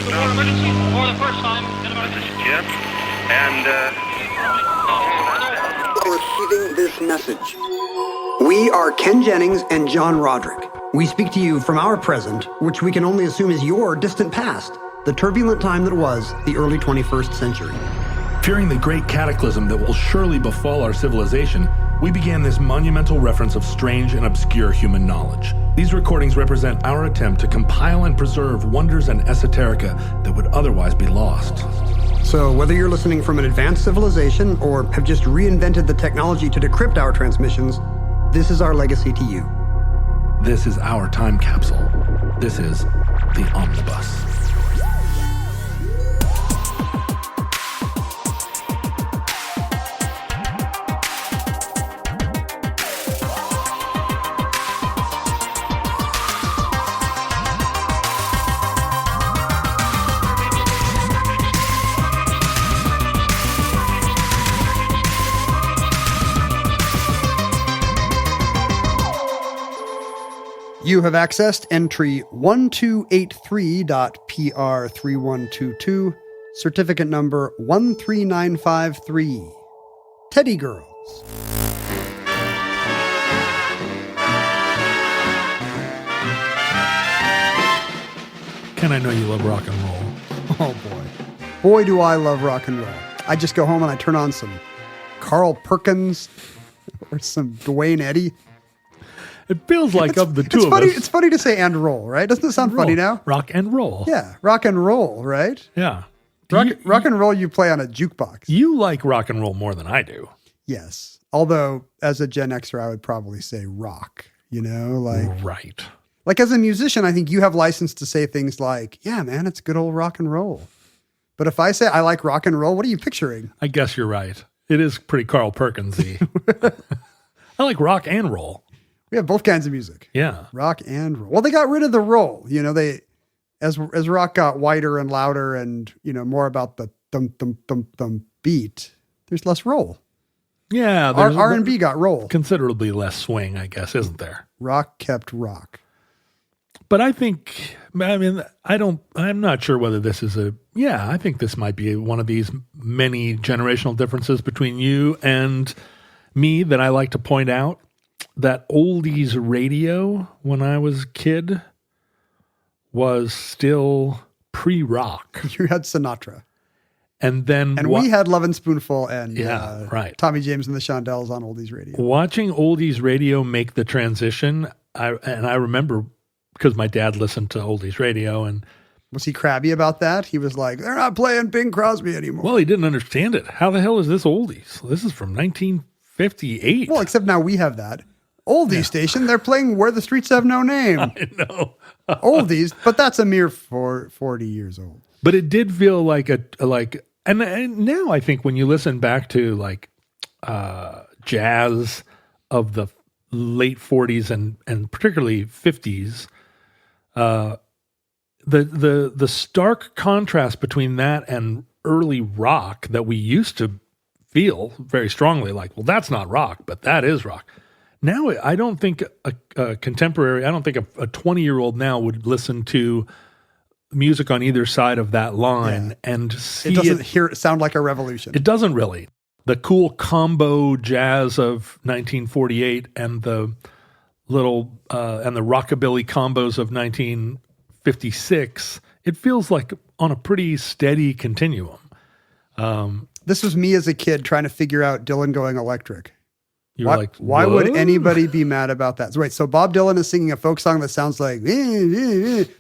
emergency for the first time in about... This is Jim, and Receiving this message. We are Ken Jennings and John Roderick. We speak to you from our present, which we can only assume is your distant past, the turbulent time that was the early 21st century. Fearing the great cataclysm that will surely befall our civilization, we began this monumental reference of strange and obscure human knowledge. These recordings represent our attempt to compile and preserve wonders and esoterica that would otherwise be lost. So whether you're listening from an advanced civilization or have just reinvented the technology to decrypt our transmissions, this is our legacy to you. This is our time capsule. This is the Omnibus. You have accessed entry 1283.PR3122, certificate number 13953. Teddy Girls. Ken, I know you love rock and roll. Oh boy. Boy, do I love rock and roll. I just go home and I turn on some Carl Perkins or some Dwayne Eddy. It feels like of the two of us. It's funny to say and roll, right? Doesn't it sound funny now? Rock and roll. Yeah, rock and roll, right? Yeah. Rock and roll you play on a jukebox. You like rock and roll more than I do. Yes. Although, as a Gen Xer, I would probably say rock, Right. Like as a musician, I think you have license to say things like, yeah, man, it's good old rock and roll. But if I say I like rock and roll, what are you picturing? I guess you're right. It is pretty Carl Perkins-y. I like rock and roll. We have both kinds of music. Yeah. Rock and roll. Well, they got rid of the roll. As rock got wider and louder and, more about the thump, thump, thump, thump beat, there's less roll. Yeah. R&B got roll. Considerably less swing, I guess, isn't there? Rock kept rock. But I'm not sure whether this is I think this might be one of these many generational differences between you and me that I like to point out. That oldies radio when I was a kid was still pre-rock. You had Sinatra. And we had Love and Spoonful and right. Tommy James and the Shondells on oldies radio. Watching oldies radio make the transition, I remember because my dad listened to oldies radio and was he crabby about that? He was like, they're not playing Bing Crosby anymore. Well, he didn't understand it. How the hell is this oldies? This is from 1958. Well, except now we have that. Oldies station, they're playing Where the Streets Have No Name. I know. Oldies, but that's a mere 40 years old. But it did feel like and now I think when you listen back to jazz of the late 40s and particularly 50s, the stark contrast between that and early rock that we used to feel very strongly like, well, that's not rock, but that is rock. Now, I don't think a contemporary, I don't think a 20-year-old now would listen to music on either side of that line and see it doesn't sound like a revolution. It doesn't really. The cool combo jazz of 1948 and the little and the rockabilly combos of 1956, it feels like on a pretty steady continuum. This was me as a kid trying to figure out Dylan going electric. Why what? would anybody be mad about that? So wait, so Bob Dylan is singing a folk song that sounds like,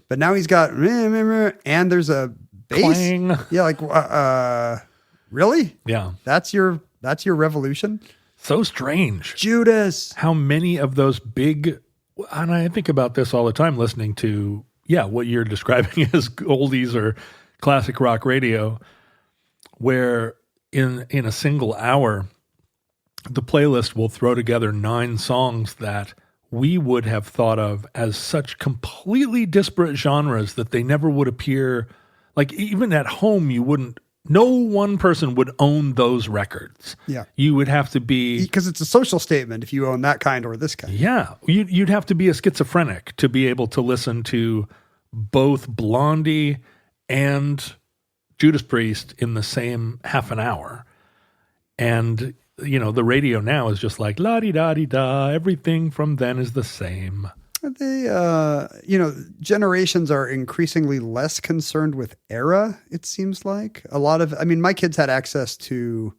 but now he's got, and there's a bass. Clang. Yeah, really? Yeah. That's your revolution? So strange. Judas. How many of those big, and I think about this all the time listening to, what you're describing as oldies or classic rock radio, where in a single hour, the playlist will throw together 9 songs that we would have thought of as such completely disparate genres that they never would appear. Like even at home, no one person would own those records. Yeah. You would have to be... Because it's a social statement if you own that kind or this kind. Yeah. You'd have to be a schizophrenic to be able to listen to both Blondie and Judas Priest in the same half an hour. And, the radio now is just like, la-di-da-di-da, everything from then is the same. Generations are increasingly less concerned with era, it seems like. My kids had access to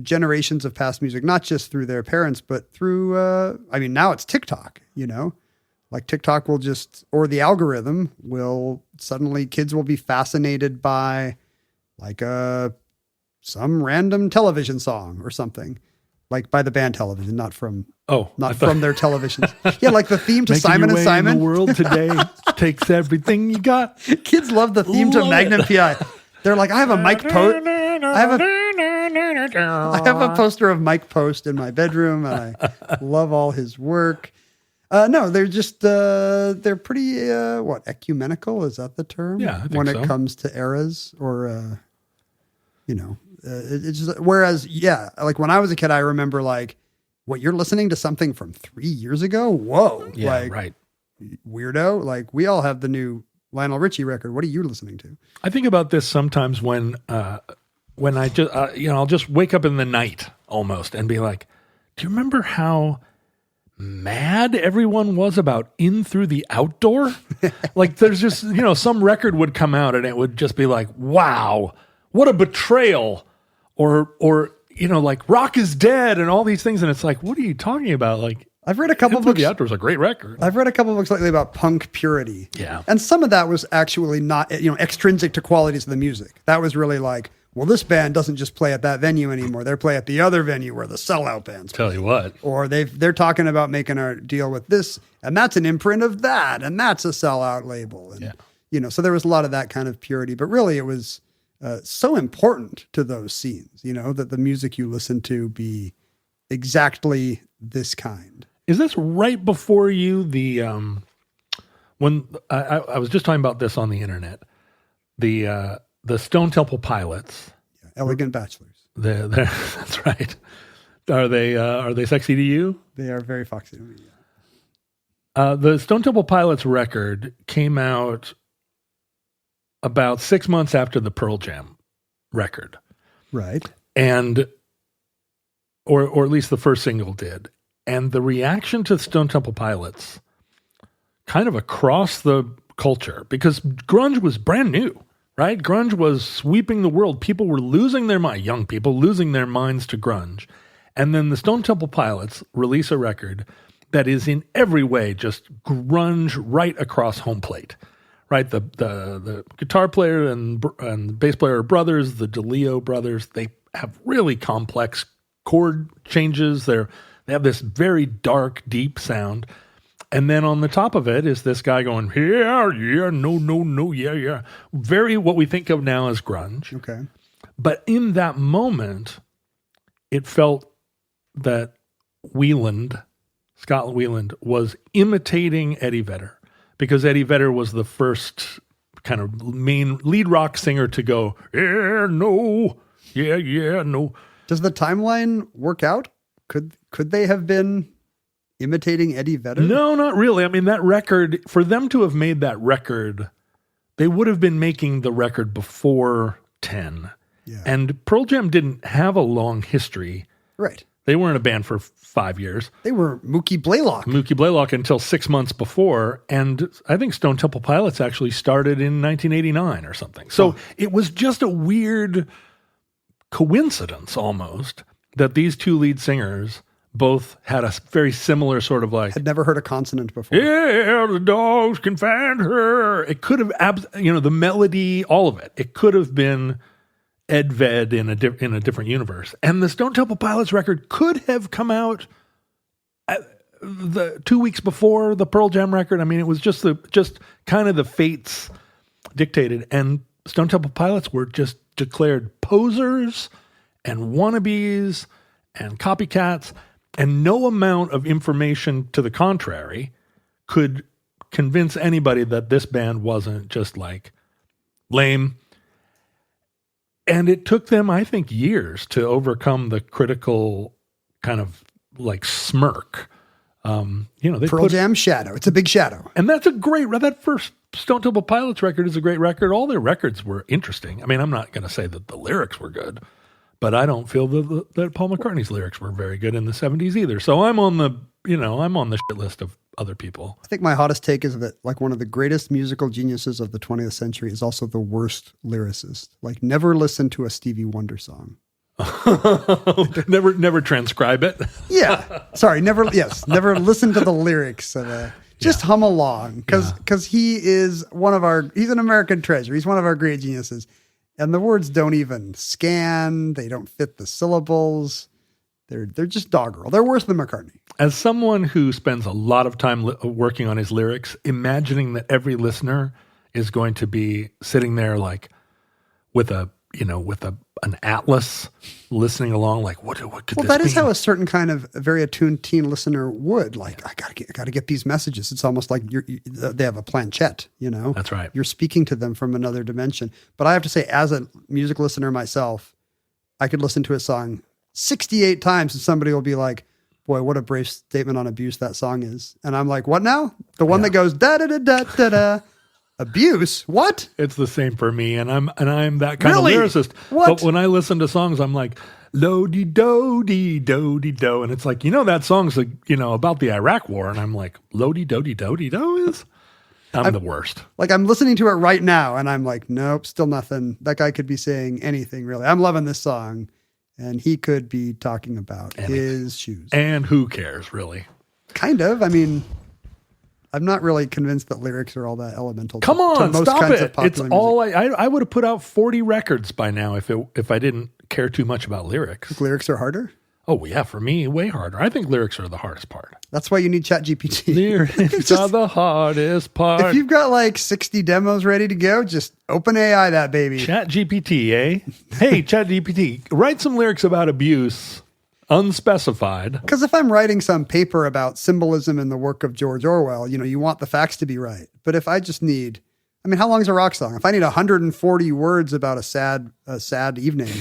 generations of past music, not just through their parents, but through, now it's TikTok, like TikTok will or the algorithm will suddenly, kids will be fascinated by like some random television song or something, like by the band Television, not from their televisions. Yeah, like the theme to Simon and Simon. The world today takes everything you got. Kids love the theme to Magnum PI. They're like, I have a Mike Post. I have a poster of Mike Post in my bedroom, and I love all his work. No, they're just they're pretty ecumenical, is that the term? Yeah, I think when so. It comes to eras or it's just, whereas like when I was a kid, I remember like, what, you're listening to something from 3 years ago? Whoa, Yeah, like, right. Weirdo. Like, we all have the new Lionel Richie record. What are you listening to? I think about this sometimes when I just I'll just wake up in the night almost and be like, do you remember how mad everyone was about In Through the Outdoor? Like, there's just, some record would come out and it would just be like, wow, what a betrayal, or like Rock is Dead and all these things. And it's like, what are you talking about? Like, I've read a couple In Through books. the Outdoor is a great record. I've read a couple books lately about punk purity. Yeah. And some of that was actually not, extrinsic to qualities of the music. That was really like, well, this band doesn't just play at that venue anymore. They play at the other venue where the sellout bands play. Tell you what. Or they're talking about making a deal with this, and that's an imprint of that, and that's a sellout label. And, so there was a lot of that kind of purity. But really, it was so important to those scenes, that the music you listen to be exactly this kind. Is this right before you, when I was just talking about this on the internet, the Stone Temple Pilots. Yeah, Elegant Bachelors. That's right. Are they sexy to you? They are very foxy to me, yeah. The Stone Temple Pilots record came out about 6 months after the Pearl Jam record. Right. And, or at least the first single did. And the reaction to Stone Temple Pilots kind of across the culture, because grunge was brand new, right? Grunge was sweeping the world. People were losing their mind, young people losing their minds to grunge. And then the Stone Temple Pilots release a record that is in every way just grunge right across home plate, right? The guitar player and the bass player are brothers, the DeLeo brothers. They have really complex chord changes. They have this very dark, deep sound. And then on the top of it is this guy going, yeah, no, yeah. Very what we think of now as grunge. Okay. But in that moment, it felt that Scott Weiland, was imitating Eddie Vedder, because Eddie Vedder was the first kind of main lead rock singer to go, yeah, no. Does the timeline work out? Could they have been imitating Eddie Vedder? No, not really. I mean, that record, for them to have made that record, they would have been making the record before 10. Yeah. And Pearl Jam didn't have a long history. Right. They weren't a band for 5 years. They were Mookie Blaylock Until 6 months before. And I think Stone Temple Pilots actually started in 1989 or something. So It was just a weird coincidence almost that these two lead singers both had a very similar sort of like, had never heard a consonant before. yeah, the dogs can find her. It could have, the melody, all of it. It could have been Ed Ved in a different universe. And the Stone Temple Pilots record could have come out the 2 weeks before the Pearl Jam record. I mean, it was just kind of the fates dictated. And Stone Temple Pilots were just declared posers and wannabes and copycats, and no amount of information to the contrary could convince anybody that this band wasn't just like lame. And it took them, I think, years to overcome the critical kind of like smirk They Pearl Jam Shadow. It's a big shadow. and that's a great. That first Stone Temple Pilots record is a great record. All their records were interesting. I mean, I'm not going to say that the lyrics were good, but I don't feel that Paul McCartney's lyrics were very good in the 70s either. So I'm on the shit list of other people. I think my hottest take is that like one of the greatest musical geniuses of the 20th century is also the worst lyricist. Like never listen to a Stevie Wonder song. never transcribe it. Yeah. Sorry. Never listen to the lyrics of just hum along because he's an American treasure. He's one of our great geniuses. And the words don't even scan. They don't fit the syllables. They're just doggerel. They're worse than McCartney. As someone who spends a lot of time working on his lyrics, imagining that every listener is going to be sitting there like with an atlas listening along, like what could this Well, that is mean? how a certain kind of very attuned teen listener would. Like, I gotta get these messages. It's almost like they have a planchette, That's right. You're speaking to them from another dimension. But I have to say, as a music listener myself, I could listen to a song 68 times and somebody will be like, boy, what a brave statement on abuse that song is. And I'm like, what now? The one that goes da-da-da-da-da-da. Abuse? What? It's the same for me, and I'm that kind Really? of lyricist. What? But when I listen to songs, I'm like, lo-dee-do-dee-do-dee-do. And it's like, that song's about the Iraq War. And I'm like, lo-dee-do-dee-do-dee-do is? I'm the worst. Like I'm listening to it right now and I'm like, nope, still nothing. That guy could be saying anything really. I'm loving this song. And he could be talking about his shoes. And who cares, really? Kind of. I mean, I'm not really convinced that lyrics are all that elemental. Come on, to most stop kinds it. Of popular It's music. all I would have put out 40 records by now if I didn't care too much about lyrics. Lyrics are harder? Oh, yeah, for me, way harder. I think lyrics are the hardest part. That's why you need ChatGPT. Lyrics are the hardest part. If you've got like 60 demos ready to go, just open AI that baby. ChatGPT, eh? Hey, ChatGPT, write some lyrics about abuse, unspecified. Because if I'm writing some paper about symbolism in the work of George Orwell, you want the facts to be right. But if I just need, how long is a rock song? If I need 140 words about a sad evening,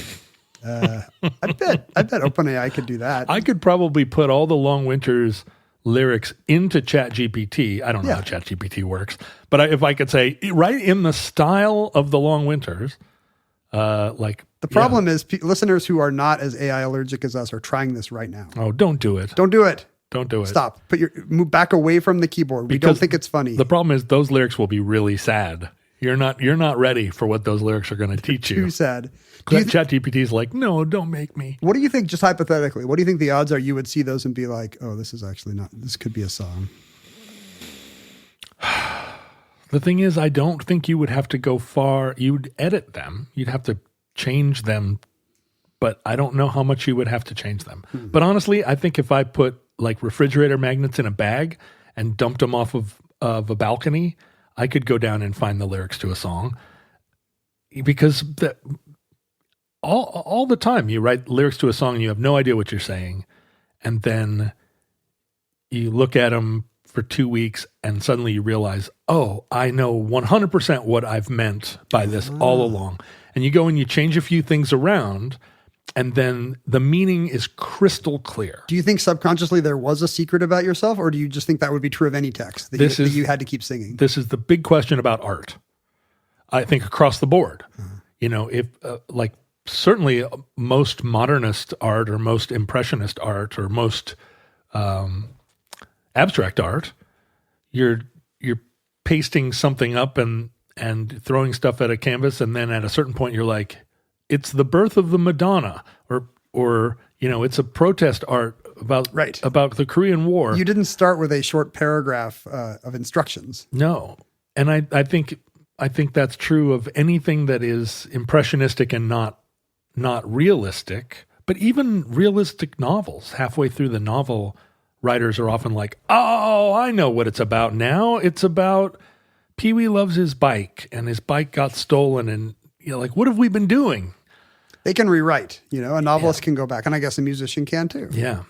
I bet OpenAI could do that. I could probably put all the Long Winters lyrics into ChatGPT. I don't know how ChatGPT works, but if I could say, right in the style of the Long Winters, the problem is listeners who are not as AI allergic as us are trying this right now. Oh, don't do it. Don't do it. Don't do it. Stop. Move back away from the keyboard. We don't think it's funny. The problem is those lyrics will be really sad. You're not ready for what those lyrics are going to teach you. Too sad. ChatGPT is like, no, don't make me. What do you think, just hypothetically, what do you think the odds are you would see those and be like, oh, this could be a song? The thing is, I don't think you would have to go far. You'd edit them. You'd have to change them, but I don't know how much you would have to change them. But honestly, I think if I put like refrigerator magnets in a bag and dumped them off of a balcony, I could go down and find the lyrics to a song. Because all the time you write lyrics to a song and you have no idea what you're saying. And then you look at them for 2 weeks and suddenly you realize, oh, I know 100% what I've meant by this all along. And you go and you change a few things around and then the meaning is crystal clear. Do you think subconsciously there was a secret about yourself, or do you just think that would be true of any text that you had to keep singing? This is the big question about art. I think across the board, if certainly most modernist art or most impressionist art or most abstract art, you're pasting something up and throwing stuff at a canvas, and then at a certain point you're like, it's the birth of the Madonna, or it's a protest art about the Korean War. You didn't start with a short paragraph of instructions. No, and I think that's true of anything that is impressionistic and not realistic. But even realistic novels, halfway through the novel, writers are often like, oh, I know what it's about now. It's about Pee-wee loves his bike, and his bike got stolen, and what have we been doing? They can rewrite. A novelist can go back, and I guess a musician can too. Yeah.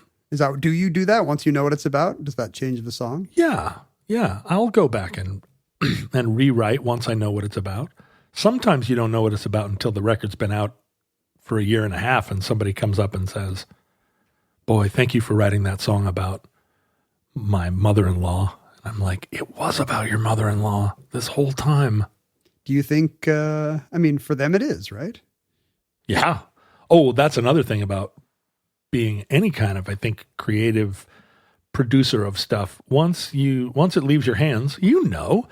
Do you do that once you know what it's about? Does that change the song? Yeah. I'll go back and rewrite once I know what it's about. Sometimes you don't know what it's about until the record's been out for a year and a half, and somebody comes up and says, "Boy, thank you for writing that song about my mother-in-law. And I'm like, it was about your mother-in-law this whole time. Do you think, for them it is, right? Yeah. Oh, that's another thing about being any kind of, I think, creative producer of stuff. Once it leaves your hands, you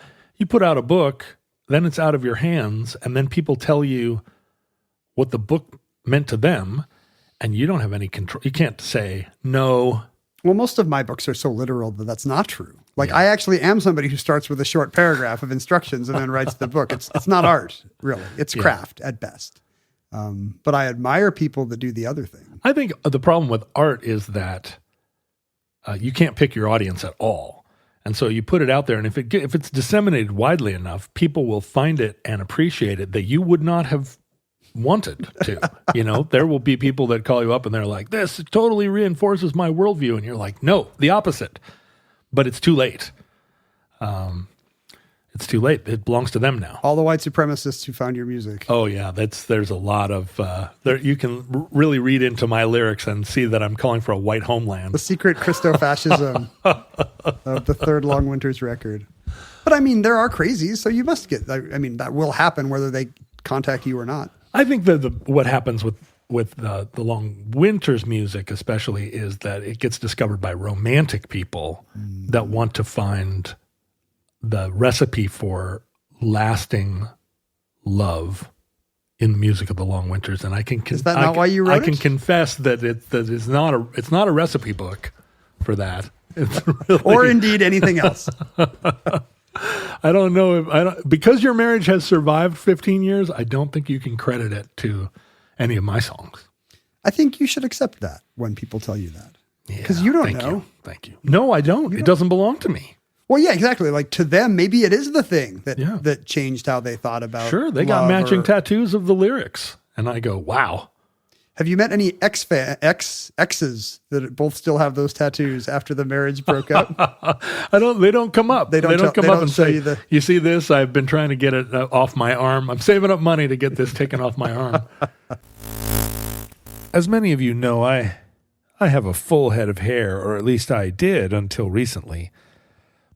put out a book, then it's out of your hands, and then people tell you what the book meant to them, and you don't have any control. You can't say no. Well, most of my books are so literal that that's not true. Like, I actually am somebody who starts with a short paragraph of instructions and then writes the book. It's not art, really. It's craft at best. But I admire people that do the other thing. I think the problem with art is that you can't pick your audience at all. And so you put it out there, and if it's disseminated widely enough, people will find it and appreciate it that you would not have wanted to. There will be people that call you up and they're like, this totally reinforces my worldview. And you're like, no, the opposite. But it's too late. It's too late. It belongs to them now. All the white supremacists who found your music. Oh yeah, there's a lot of you can really read into my lyrics and see that I'm calling for a white homeland. The secret Christo-fascism of the Third Long Winter's record. But there are crazies, so you must get. That will happen whether they contact you or not. I think that what happens with the Long Winter's music, especially, is that it gets discovered by romantic people that want to find the recipe for lasting love in the music of the Long Winters. And is that not why you wrote it? I can confess that it's not a recipe book for that. It's really, or indeed anything else. I don't know because your marriage has survived 15 years, I don't think you can credit it to any of my songs. I think you should accept that when people tell you that. Because you don't know. Thank you. No, I don't. It doesn't belong to me. Well, yeah, exactly. Like, to them, maybe it is the thing that changed how they thought about. Sure, they got matching tattoos of the lyrics, and I go, "Wow." Have you met any exes that both still have those tattoos after the marriage broke up? They don't come up. They don't come up and say, "You see this? I've been trying to get it off my arm. I'm saving up money to get this taken off my arm." As many of you know, I have a full head of hair, or at least I did until recently.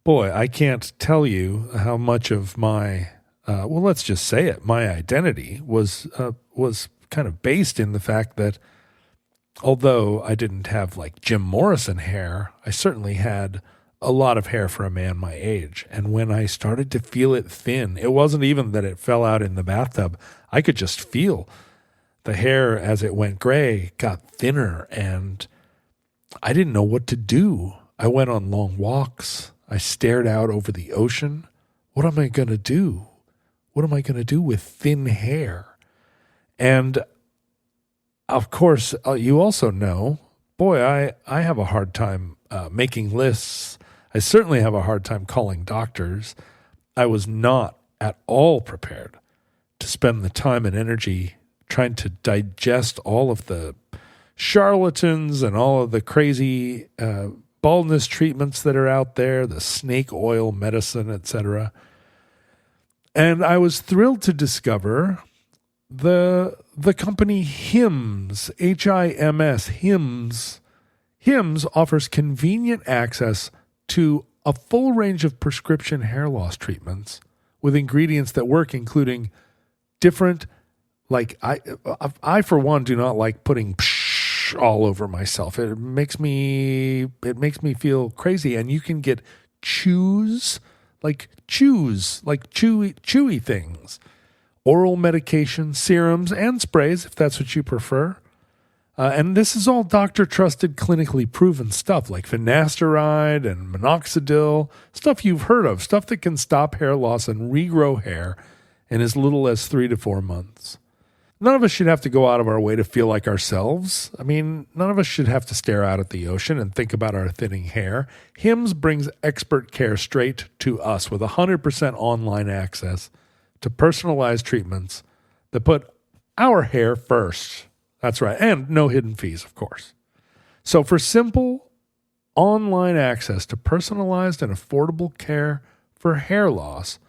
Boy, I can't tell you how much of my, let's just say it, my identity was kind of based in the fact that although I didn't have like Jim Morrison hair, I certainly had a lot of hair for a man my age. And when I started to feel it thin, it wasn't even that it fell out in the bathtub. I could just feel the hair as it went gray got thinner, and I didn't know what to do. I went on long walks. I stared out over the ocean. What am I going to do? What am I going to do with thin hair? And of course, you also know, boy, I have a hard time making lists. I certainly have a hard time calling doctors. I was not at all prepared to spend the time and energy trying to digest all of the charlatans and all of the crazy baldness treatments that are out there, the snake oil medicine, etc. And I was thrilled to discover the company Hims, Hims. Hims offers convenient access to a full range of prescription hair loss treatments with ingredients that work, including different, like I for one do not like putting all over myself. It makes me feel crazy. And you can get chewy things, oral medication, serums, and sprays if that's what you prefer. And this is all doctor-trusted, clinically proven stuff like finasteride and minoxidil, stuff you've heard of, stuff that can stop hair loss and regrow hair in as little as 3 to 4 months. None of us should have to go out of our way to feel like ourselves. I mean, none of us should have to stare out at the ocean and think about our thinning hair. Hims brings expert care straight to us with 100% online access to personalized treatments that put our hair first. That's right. And no hidden fees, of course. So for simple online access to personalized and affordable care for hair loss,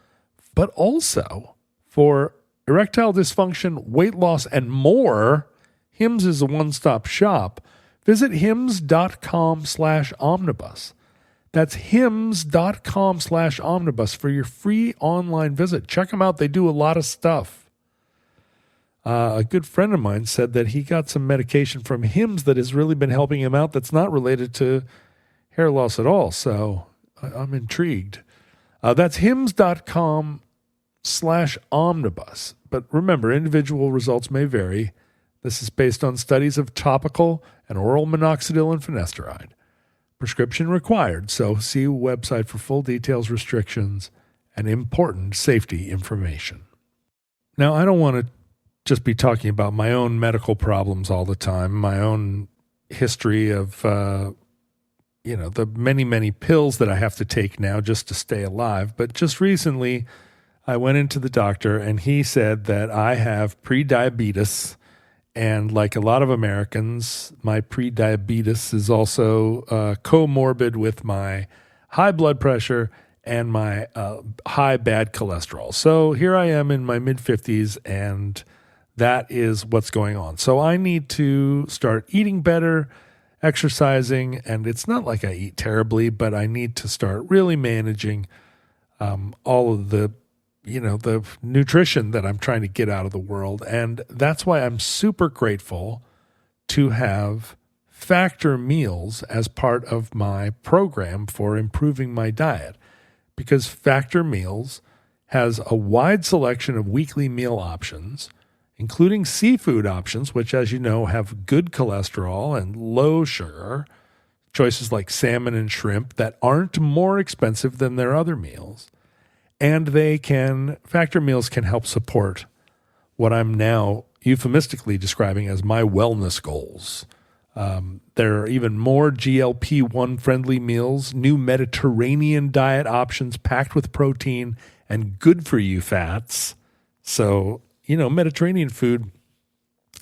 but also for erectile dysfunction, weight loss, and more, Hims is a one-stop shop. Visit hims.com/omnibus. That's hims.com/omnibus for your free online visit. Check them out. They do a lot of stuff. A good friend of mine said that he got some medication from Hims that has really been helping him out that's not related to hair loss at all. So I'm intrigued. That's hims.com/omnibus. But remember, individual results may vary. This is based on studies of topical and oral minoxidil and finasteride. Prescription required, so see website for full details, restrictions, and important safety information. Now, I don't want to just be talking about my own medical problems all the time, my own history of, the many, many pills that I have to take now just to stay alive. But just recently, I went into the doctor, and he said that I have prediabetes. And like a lot of Americans, my prediabetes is also comorbid with my high blood pressure and my high bad cholesterol. So here I am in my mid-50s, and that is what's going on. So I need to start eating better, exercising, and it's not like I eat terribly, but I need to start really managing all of the nutrition that I'm trying to get out of the world. And that's why I'm super grateful to have Factor meals as part of my program for improving my diet, because Factor meals has a wide selection of weekly meal options, including seafood options, which, as you know, have good cholesterol and low sugar, choices like salmon and shrimp that aren't more expensive than their other meals. And Factor meals can help support what I'm now euphemistically describing as my wellness goals. There are even more GLP-1 friendly meals, new Mediterranean diet options packed with protein and good for you fats. So, Mediterranean food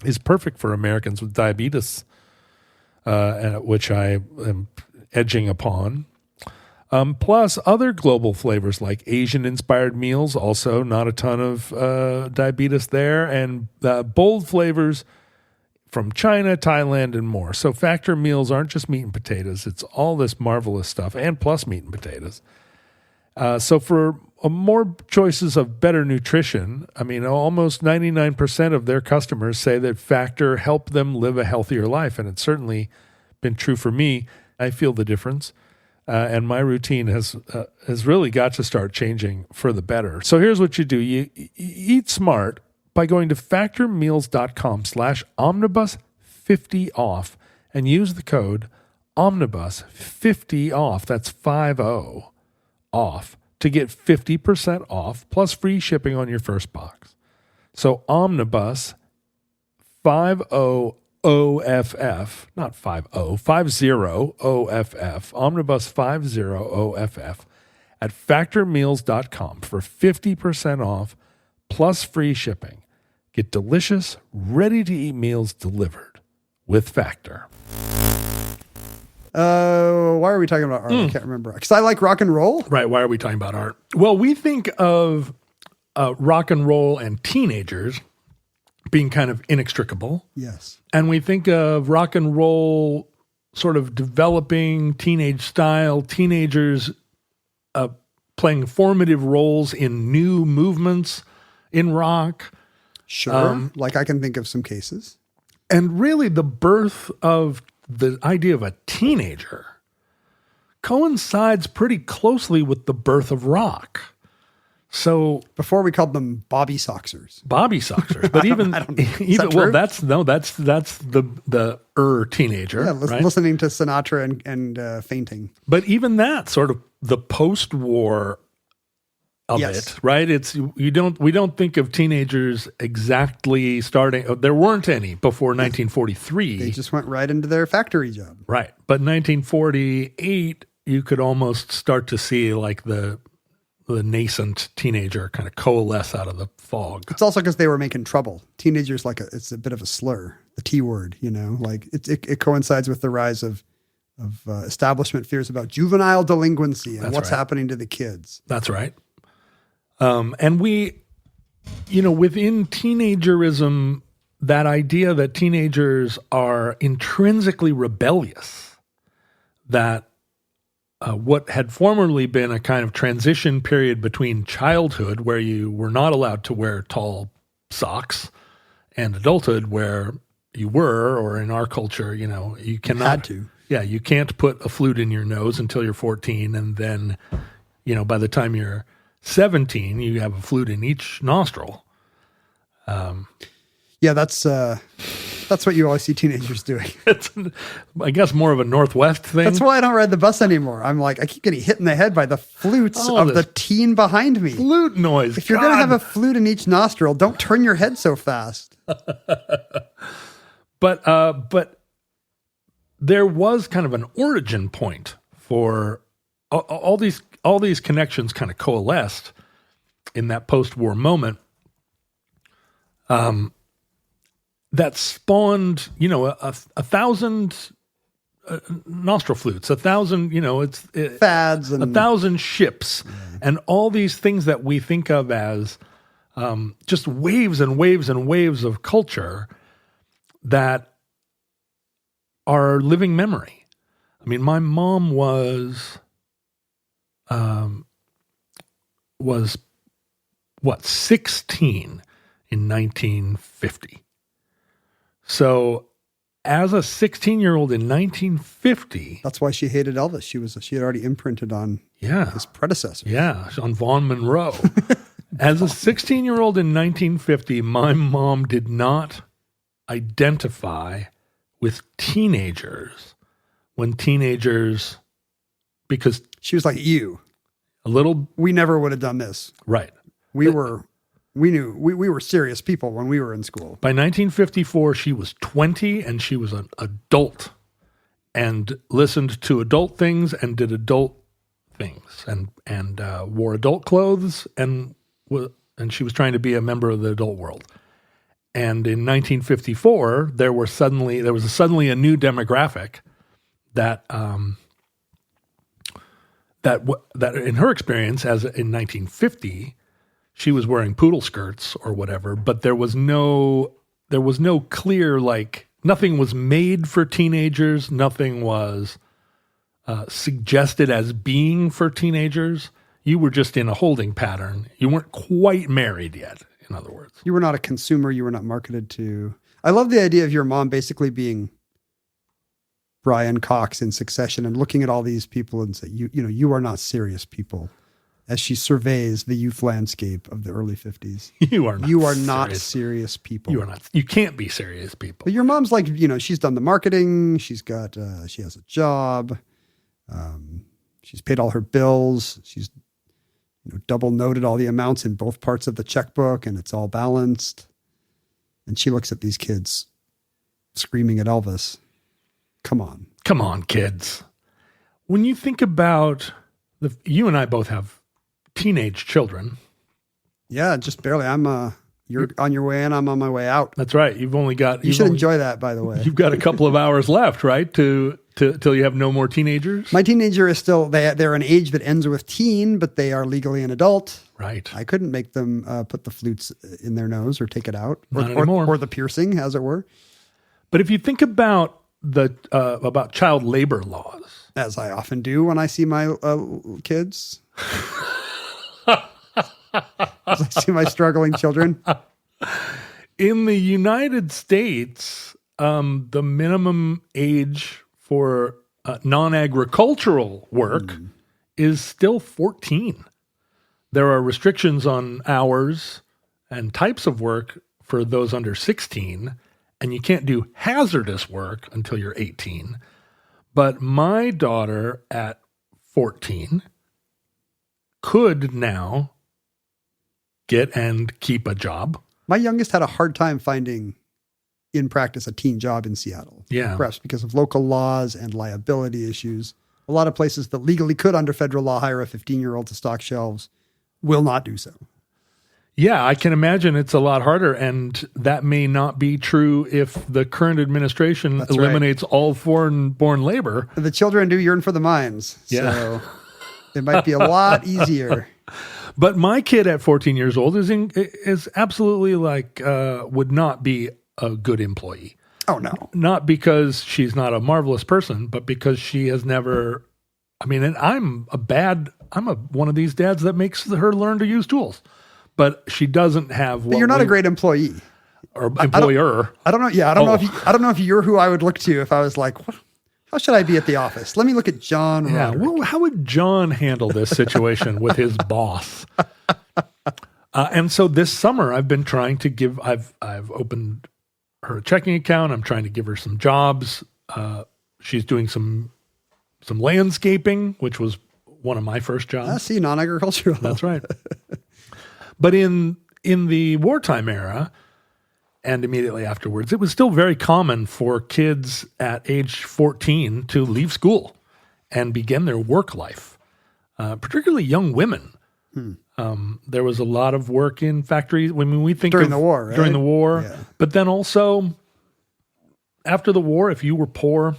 is perfect for Americans with diabetes, which I am edging upon. Plus other global flavors like Asian-inspired meals, also not a ton of diabetes there, and bold flavors from China, Thailand, and more. So Factor meals aren't just meat and potatoes. It's all this marvelous stuff, and plus meat and potatoes. So for more choices of better nutrition, almost 99% of their customers say that Factor helped them live a healthier life, and it's certainly been true for me. I feel the difference. And my routine has really got to start changing for the better. So here's what you do. You eat smart by going to factormeals.com/omnibus50off and use the code omnibus50off. That's 50 off to get 50% off plus free shipping on your first box. So omnibus 50 OFF, not 50 OFF, Omnibus 50 OFF at factormeals.com for 50% off plus free shipping. Get delicious, ready-to-eat meals delivered with Factor. Why are we talking about art? I can't remember. Because I like rock and roll. Right, why are we talking about art? Well, we think of rock and roll and teenagers being kind of inextricable. Yes. And we think of rock and roll sort of developing teenage style, teenagers playing formative roles in new movements in rock. Sure. Like I can think of some cases. And really the birth of the idea of a teenager coincides pretty closely with the birth of rock. So before we called them Bobby Soxers. But even that's the teenager. Yeah, right? Listening to Sinatra and fainting. But even that sort of the post-war of Yes. it, right? We don't think of teenagers exactly starting. There weren't any before 1943. They just went right into their factory job. Right, but 1948, you could almost start to see like the nascent teenager kind of coalesce out of the fog. It's also because they were making trouble. Teenagers, it's a bit of a slur, the T word, like it coincides with the rise of establishment fears about juvenile delinquency and what's happening to the kids. That's right. And we, within teenagerism, that idea that teenagers are intrinsically rebellious, that what had formerly been a kind of transition period between childhood, where you were not allowed to wear tall socks, and adulthood, where you were, or in our culture, you cannot. Had to. Yeah, you can't put a flute in your nose until you're 14, and then, by the time you're 17, you have a flute in each nostril. Yeah, that's what you always see teenagers doing. It's, I guess, more of a Northwest thing. That's why I don't ride the bus anymore. I'm like, I keep getting hit in the head by the flutes of the teen behind me. Flute noise. If you're going to have a flute in each nostril, don't turn your head so fast. But there was kind of an origin point for all these connections kind of coalesced in that post-war moment. That spawned, a thousand nostril flutes, 1,000, fads, and 1,000 ships, and all these things that we think of as just waves and waves and waves of culture that are living memory. I mean, my mom was 16 in 1950. So as a 16-year-old in 1950... That's why she hated Elvis. She had already imprinted on his predecessor. Yeah, on Vaughn Monroe. As a 16-year-old in 1950, my mom did not identify with teenagers because... She was like, you. A little... We never would have done this. Right. We knew we were serious people when we were in school. By 1954, she was 20 and she was an adult and listened to adult things and did adult things and wore adult clothes and she was trying to be a member of the adult world. And in 1954, there was suddenly a new demographic that in her experience, as in 1950. She was wearing poodle skirts or whatever, but there was no clear, nothing was made for teenagers. Nothing was suggested as being for teenagers. You were just in a holding pattern. You weren't quite married yet, in other words. You were not a consumer. You were not marketed to. I love the idea of your mom basically being Brian Cox in Succession and looking at all these people and say, you are not serious people. As she surveys the youth landscape of the early 50s. You are not serious people. You are not. You can't be serious people. But your mom's like, she's done the marketing. She's got, she has a job. She's paid all her bills. She's double noted all the amounts in both parts of the checkbook, and it's all balanced. And she looks at these kids screaming at Elvis. Come on, kids. When you think about you and I both have teenage children. Yeah, just barely. You're on your way in, I'm on my way out. That's right. You should enjoy that, by the way. You've got a couple of hours left, right? Till you have no more teenagers? My teenager is still, they're an age that ends with teen, but they are legally an adult. Right. I couldn't make them put the flutes in their nose or take it out. Not anymore. Or the piercing, as it were. But if you think about about child labor laws. As I often do when I see my kids. As I see my struggling children. In the United States, the minimum age for non-agricultural work is still 14. There are restrictions on hours and types of work for those under 16, and you can't do hazardous work until you're 18. But my daughter at 14 could now get and keep a job. My youngest had a hard time finding, in practice, a teen job in Seattle. Yeah. Perhaps because of local laws and liability issues. A lot of places that legally could, under federal law, hire a 15-year-old to stock shelves will not do so. Yeah, I can imagine it's a lot harder, and that may not be true if the current administration eliminates all foreign-born labor. The children do yearn for the mines, so it might be a lot easier. But my kid at 14 years old is absolutely would not be a good employee. Oh, no. Not because she's not a marvelous person, but because she has never I mean, and I'm one of these dads that makes her learn to use tools, but she doesn't have. But you're not a great employee or employer. I don't know. Yeah, I don't know if you're who I would look to if I was like, how should I be at the office? Let me look at John. Yeah. Well, how would John handle this situation with his boss? And so this summer, I've been trying to give. I've opened her a checking account. I'm trying to give her some jobs. She's doing some landscaping, which was one of my first jobs. I see, non-agricultural. That's right. But in the wartime era and immediately afterwards, it was still very common for kids at age 14 to leave school and begin their work life, particularly young women. There was a lot of work in factories. When we think during the war, right? During the war, yeah. But then also after the war, if you were poor,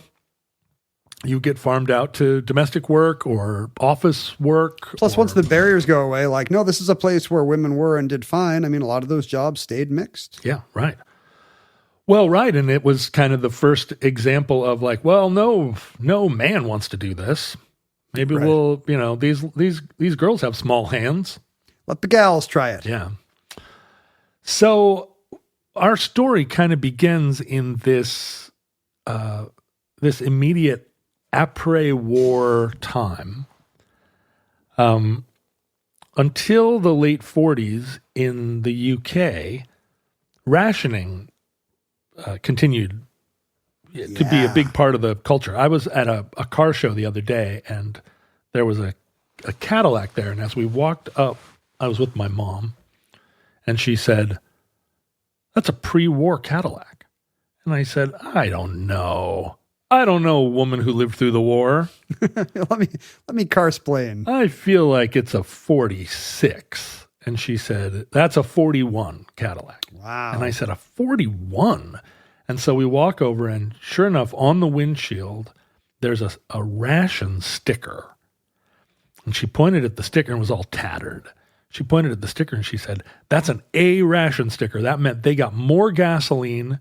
you get farmed out to domestic work or office work. Plus, once the barriers go away, like, no, this is a place where women were and did fine. I mean, a lot of those jobs stayed mixed. Yeah, right. Well, right. And it was kind of the first example of like, well, no man wants to do this. Maybe right. we'll, these girls have small hands. Let the gals try it. Yeah. So our story kind of begins in this immediate après-war time. Until the late 40s in the UK, rationing continued to be a big part of the culture. I was at a car show the other day, and there was a Cadillac there. And as we walked up, I was with my mom, and she said, "That's a pre-war Cadillac." And I said, I don't know a woman who lived through the war. let me car-splain. I feel like it's a 46. And she said, that's a 41 Cadillac. Wow. And I said, a 41? And so we walk over, and sure enough, on the windshield, there's a ration sticker. And she pointed at the sticker and was all tattered. She pointed at the sticker and she said, that's an A ration sticker. That meant they got more gasoline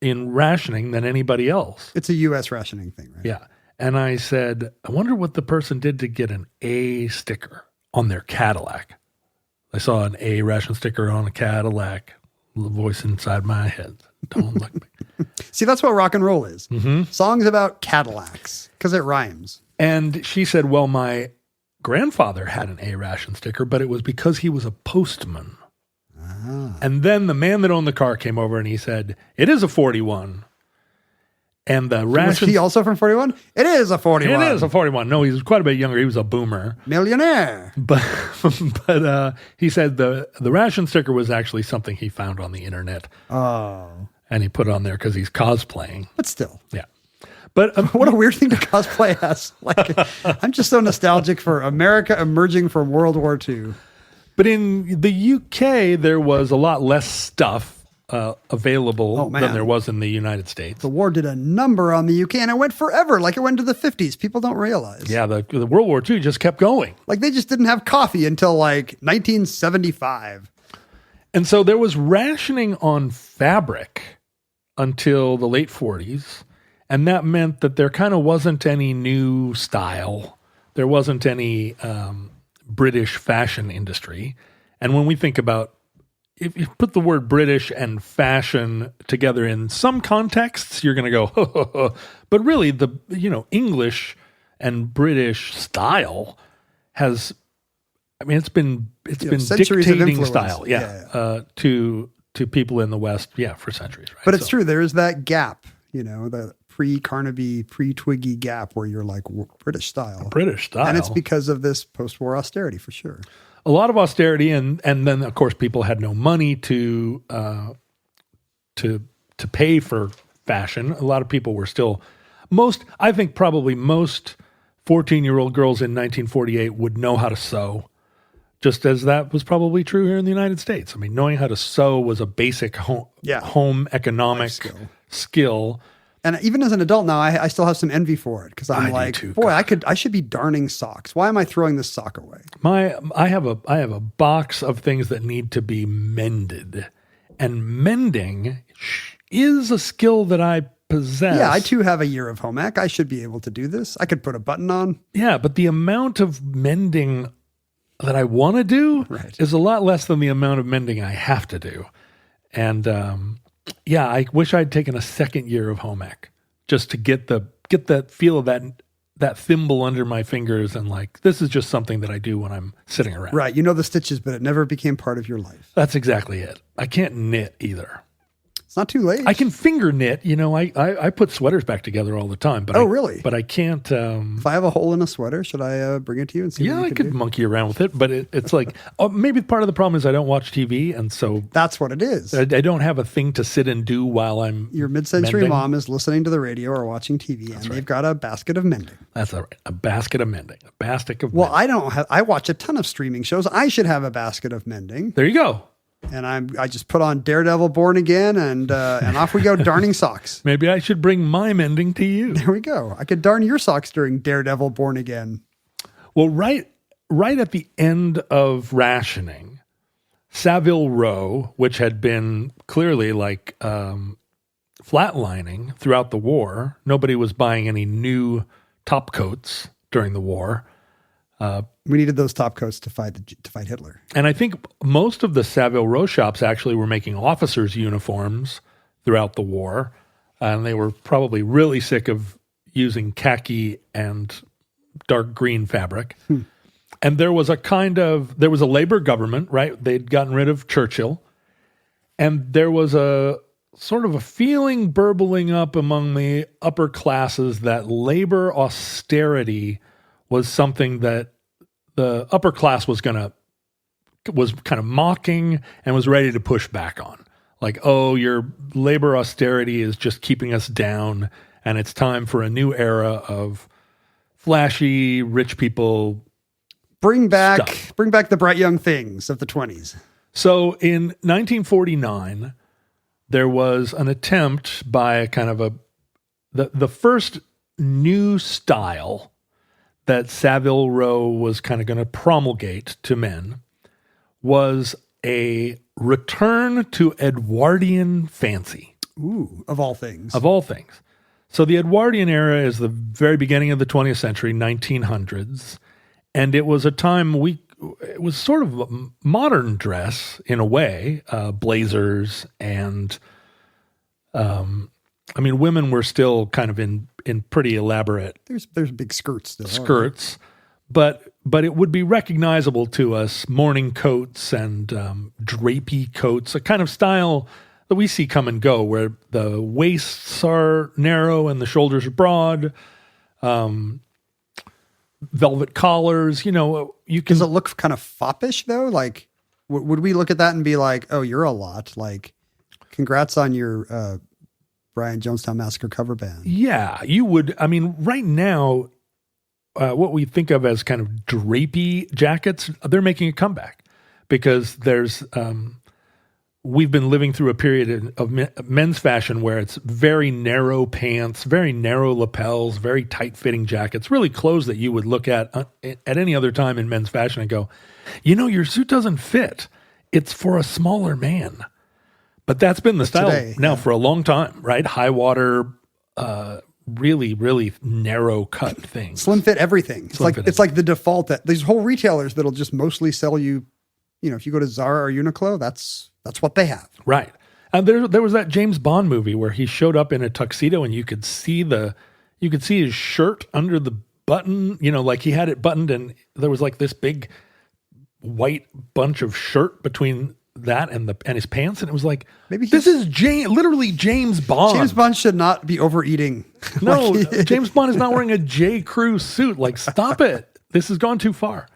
in rationing than anybody else. It's a U.S. rationing thing, right? Yeah. And I said, I wonder what the person did to get an A sticker on their Cadillac. I saw an A ration sticker on a Cadillac. The voice inside my head. Don't look me. See, that's what rock and roll is. Mm-hmm. Songs about Cadillacs, because it rhymes. And she said, well, my grandfather had an A ration sticker, but it was because he was a postman. Ah. And then the man that owned the car came over and he said, it is a 41. And the ration... Was he also from 41? It is a 41. It is a 41. No, he was quite a bit younger. He was a boomer. Millionaire. But he said the ration sticker was actually something he found on the internet. Oh. And he put it on there because he's cosplaying. But still. Yeah. But what a weird thing to cosplay as. Like, I'm just so nostalgic for America emerging from World War II. But in the UK, there was a lot less stuff available than there was in the United States. The war did a number on the UK, and it went forever. Like, it went to the 50s. People don't realize. Yeah, the World War II just kept going. Like, they just didn't have coffee until, like, 1975. And so there was rationing on fabric until the late 40s. And that meant that there kind of wasn't any new style. There wasn't any British fashion industry. And when we think about, if you put the word British and fashion together in some contexts, you're going to go, ho, ho, ho. But really the, English and British style has, it's been dictating style. To people in the West. Yeah. For centuries. Right? But it's true. There is that gap, the pre-Carnaby, pre-Twiggy gap where you're like British style. British style. And it's because of this post-war austerity for sure. A lot of austerity, and then of course people had no money to pay for fashion. A lot of people were still I think probably most 14-year-old girls in 1948 would know how to sew, just as that was probably true here in the United States. I mean, knowing how to sew was a basic home economic skill. And even as an adult now, I still have some envy for it because I'm I should be darning socks. Why am I throwing this sock away? I have a box of things that need to be mended, and mending is a skill that I possess. Yeah, I too have a year of home ec. I should be able to do this. I could put a button on. Yeah, but the amount of mending that I want to do is a lot less than the amount of mending I have to do. And yeah, I wish I'd taken a second year of home ec just to get that feel of that thimble under my fingers and like, this is just something that I do when I'm sitting around. Right. You know the stitches, but it never became part of your life. That's exactly it. I can't knit either. It's not too late. I can finger knit. You know, I put sweaters back together all the time. But really? But I can't. If I have a hole in a sweater, should I bring it to you and see? Yeah, what you I could monkey around with it. But it's like, maybe part of the problem is I don't watch TV, and so that's what it is. I don't have a thing to sit and do while I'm. Your mid-century mending. mom is listening to the radio or watching TV, and they've got a basket of mending. That's all right. A basket of mending. A basket of. Well, mending. I watch a ton of streaming shows. I should have a basket of mending. There you go. And I just put on Daredevil Born Again and off we go darning socks. Maybe I should bring my mending to you. There we go. I could darn your socks during Daredevil Born Again. Well, right at the end of rationing, Savile Row, which had been clearly like flatlining throughout the war, nobody was buying any new top coats during the war. We needed those top coats to fight Hitler. And I think most of the Savile Row shops actually were making officers' uniforms throughout the war. And they were probably really sick of using khaki and dark green fabric. And there was a labor government, right? They'd gotten rid of Churchill. And there was a sort of a feeling burbling up among the upper classes that labor austerity was something that the upper class was kind of mocking and was ready to push back on. Like, oh, your labor austerity is just keeping us down, and it's time for a new era of flashy, rich people. Bring back the bright young things of the 20s. So in 1949, there was an attempt by kind of the first new style that Savile Row was kind of going to promulgate to men was a return to Edwardian fancy. Ooh, of all things. Of all things. So the Edwardian era is the very beginning of the 20th century, 1900s, and it was a time it was sort of a modern dress in a way, blazers and, women were still kind of in pretty elaborate. There's big skirts still. Skirts, but it would be recognizable to us, morning coats and drapey coats, a kind of style that we see come and go, where the waists are narrow and the shoulders are broad. Velvet collars, you can. Does it look kind of foppish though? Like, would we look at that and be like, "Oh, you're a lot." Like, congrats on your Brian Jonestown Massacre cover band. Yeah, you would. I mean, right now, what we think of as kind of drapey jackets, they're making a comeback because we've been living through a period of men's fashion where it's very narrow pants, very narrow lapels, very tight-fitting jackets, really clothes that you would look at any other time in men's fashion and go, your suit doesn't fit. It's for a smaller man. But that's been the style today, now for a long time, right? High water, really, really narrow cut things. Slim fit everything. It's like the default that these whole retailers that'll just mostly sell you, if you go to Zara or Uniqlo, that's what they have. Right. And there was that James Bond movie where he showed up in a tuxedo and you could see his shirt under the button, like he had it buttoned and there was like this big white bunch of shirt between that and his pants, and it was like, maybe this is literally James Bond. James Bond should not be overeating. No, James Bond is not wearing a J. Crew suit. Like, stop it. This has gone too far.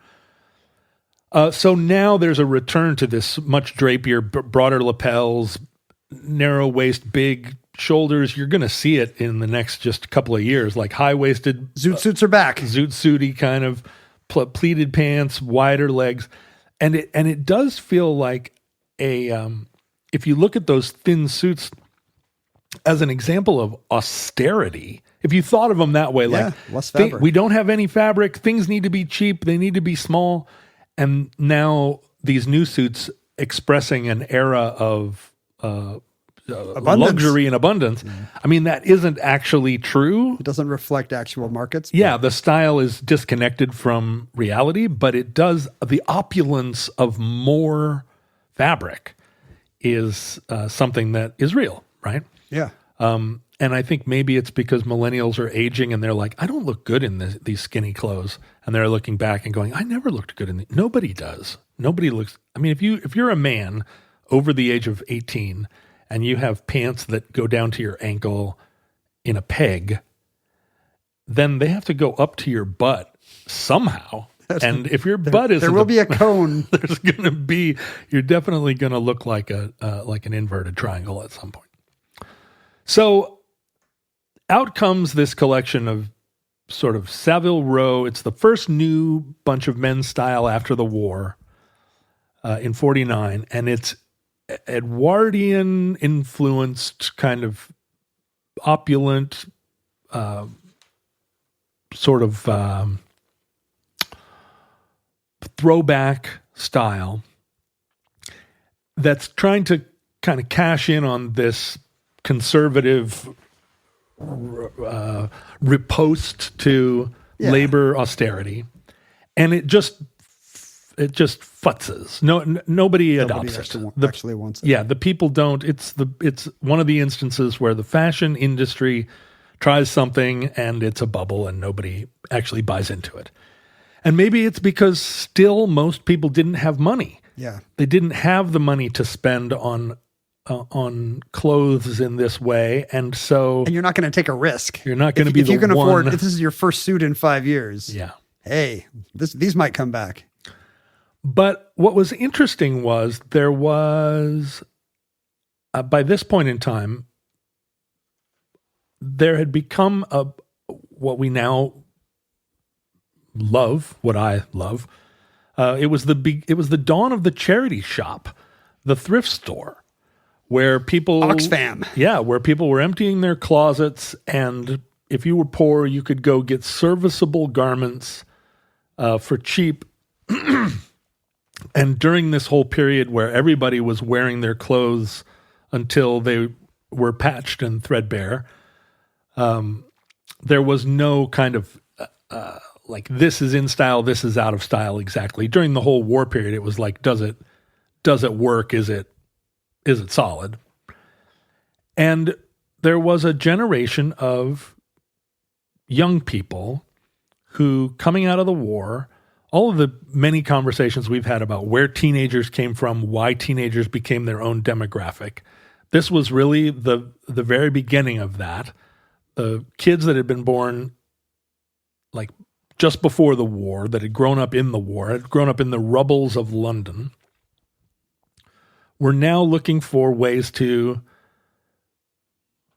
So now there's a return to this much drapier, broader lapels, narrow waist, big shoulders. You're going to see it in the next just couple of years, like high-waisted. Zoot suits are back. Zoot suity kind of pleated pants, wider legs. And it does feel like if you look at those thin suits as an example of austerity, if you thought of them that way, like less fabric. We don't have any fabric, things need to be cheap, they need to be small. And now these new suits expressing an era of luxury and abundance. I mean, that isn't actually true. It doesn't reflect actual markets. Yeah, the style is disconnected from reality, but it does. The opulence of more fabric is something that is real, right? Yeah. And I think maybe it's because millennials are aging and they're like, I don't look good in these skinny clothes. And they're looking back and going, I never looked good in these. Nobody does. Nobody looks. I mean, if you're a man over the age of 18 and you have pants that go down to your ankle in a peg, then they have to go up to your butt somehow. And if your butt is, there will be a cone. There's going to be. You're definitely going to look like an inverted triangle at some point. So out comes this collection of sort of Savile Row. It's the first new bunch of men's style after the war in 49, and it's Edwardian influenced, kind of opulent, sort of throwback style that's trying to kind of cash in on this conservative riposte to labor austerity, and it just futzes. Nobody adopts it. Actually wants it. Yeah, the people don't. It's one of the instances where the fashion industry tries something and it's a bubble and nobody actually buys into it. And maybe it's because still most people didn't have money. Yeah, they didn't have the money to spend on clothes in this way, and you're not going to take a risk. You're not going to be. If you can afford, if this is your first suit in 5 years, yeah. Hey, these might come back. But what was interesting was there was, by this point in time, there had become what we now love, what I love. It was the dawn of the charity shop, the thrift store, where people Oxfam. Yeah, where people were emptying their closets, and if you were poor, you could go get serviceable garments for cheap. And during this whole period where everybody was wearing their clothes until they were patched and threadbare, there was no kind of like this is in style, this is out of style exactly. During the whole war period, it was like, does it work? Is it solid? And there was a generation of young people who, coming out of the war, all of the many conversations we've had about where teenagers came from, why teenagers became their own demographic, this was really the very beginning of that. The kids that had been born like just before the war, that had grown up in the war, had grown up in the rubbles of London, were now looking for ways to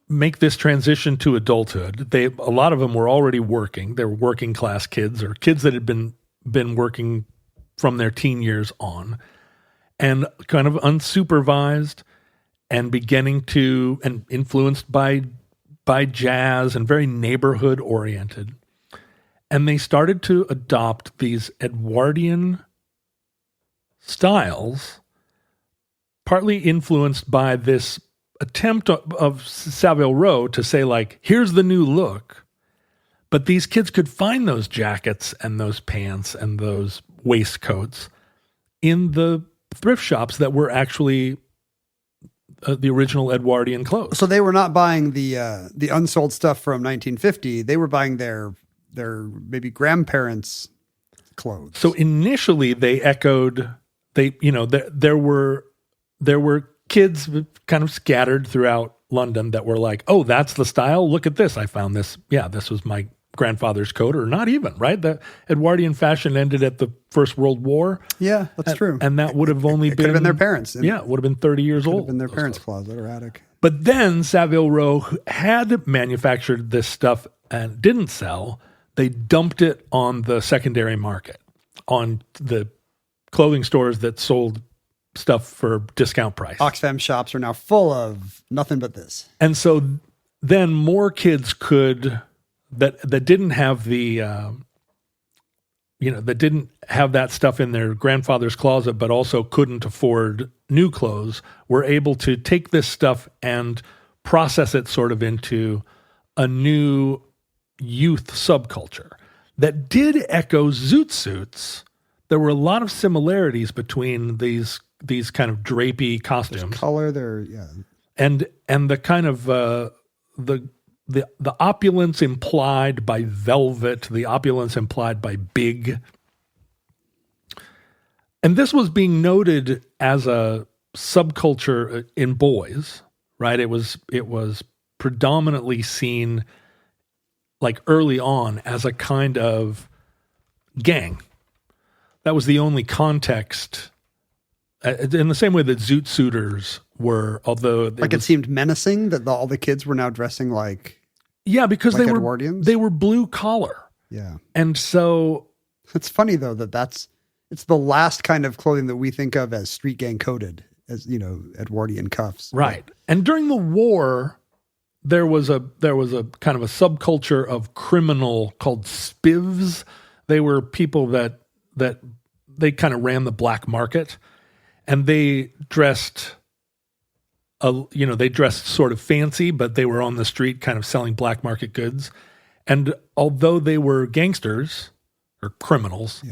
make this transition to adulthood. A lot of them were already working. They were working class kids or kids that had been working from their teen years on, and kind of unsupervised and beginning to, and influenced by jazz and very neighborhood oriented. And they started to adopt these Edwardian styles, partly influenced by this attempt of Savile Row to say, like, here's the new look. But these kids could find those jackets and those pants and those waistcoats in the thrift shops that were actually the original Edwardian clothes. So they were not buying the unsold stuff from 1950. They were buying their maybe grandparents' clothes. So initially they echoed. There were kids kind of scattered throughout London that were like, oh, that's the style. Look at this. I found this. Yeah, this was my grandfather's coat, or not even, right? The Edwardian fashion ended at the First World War. Yeah, that's true. And that would have only it could have been their parents. Yeah, it would have been 30 years old. Could have been their parents' closet or attic. But then Savile Row had manufactured this stuff and didn't sell. They dumped it on the secondary market, on the clothing stores that sold stuff for discount price. Oxfam shops are now full of nothing but this. And so then more kids could, that didn't have the that didn't have that stuff in their grandfather's closet, but also couldn't afford new clothes, were able to take this stuff and process it sort of into a new youth subculture that did echo zoot suits. There were a lot of similarities between these kind of drapey costumes. There's color, and the kind of the opulence implied by velvet, the opulence implied by big. And this was being noted as a subculture in boys, right? It was predominantly seen like early on as a kind of gang. That was the only context, in the same way that zoot suiters were, although it seemed menacing that all the kids were now dressing like because like they Edwardians? they were blue collar. Yeah. And so it's funny though it's the last kind of clothing that we think of as street gang coded, as Edwardian cuffs. Right. And during the war, there was a kind of a subculture of criminal called spivs. They were people that they kind of ran the black market, and they dressed they dressed sort of fancy, but they were on the street kind of selling black market goods. And although they were gangsters or criminals,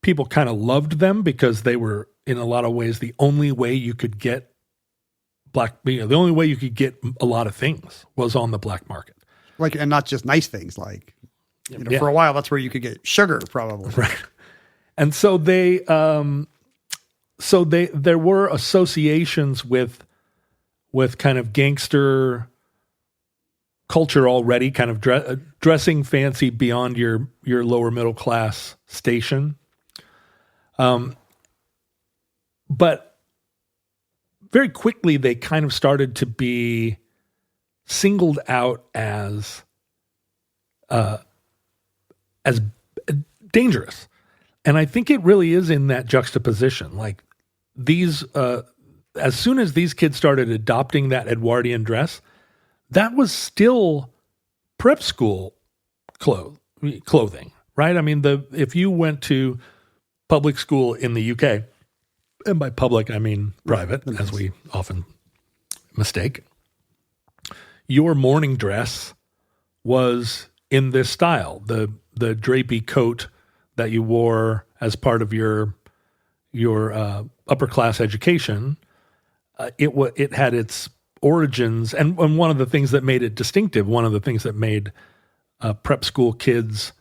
people kind of loved them because they were in a lot of ways the only way you could get the only way you could get a lot of things was on the black market. And not just nice things, for a while, that's where you could get sugar probably. Right. And so there were associations with kind of gangster culture already, kind of dressing fancy beyond your lower middle class station. But very quickly they kind of started to be singled out as dangerous. And I think it really is in that juxtaposition. Like these, as soon as these kids started adopting that Edwardian dress, that was still prep school clothing, right? I mean, if you went to public school in the UK, and by public, I mean private, as we often mistake, your morning dress was in this style, the drapey coat that you wore as part of your upper class education. It had its origins, and one of the things that made it distinctive, one of the things that made prep school kids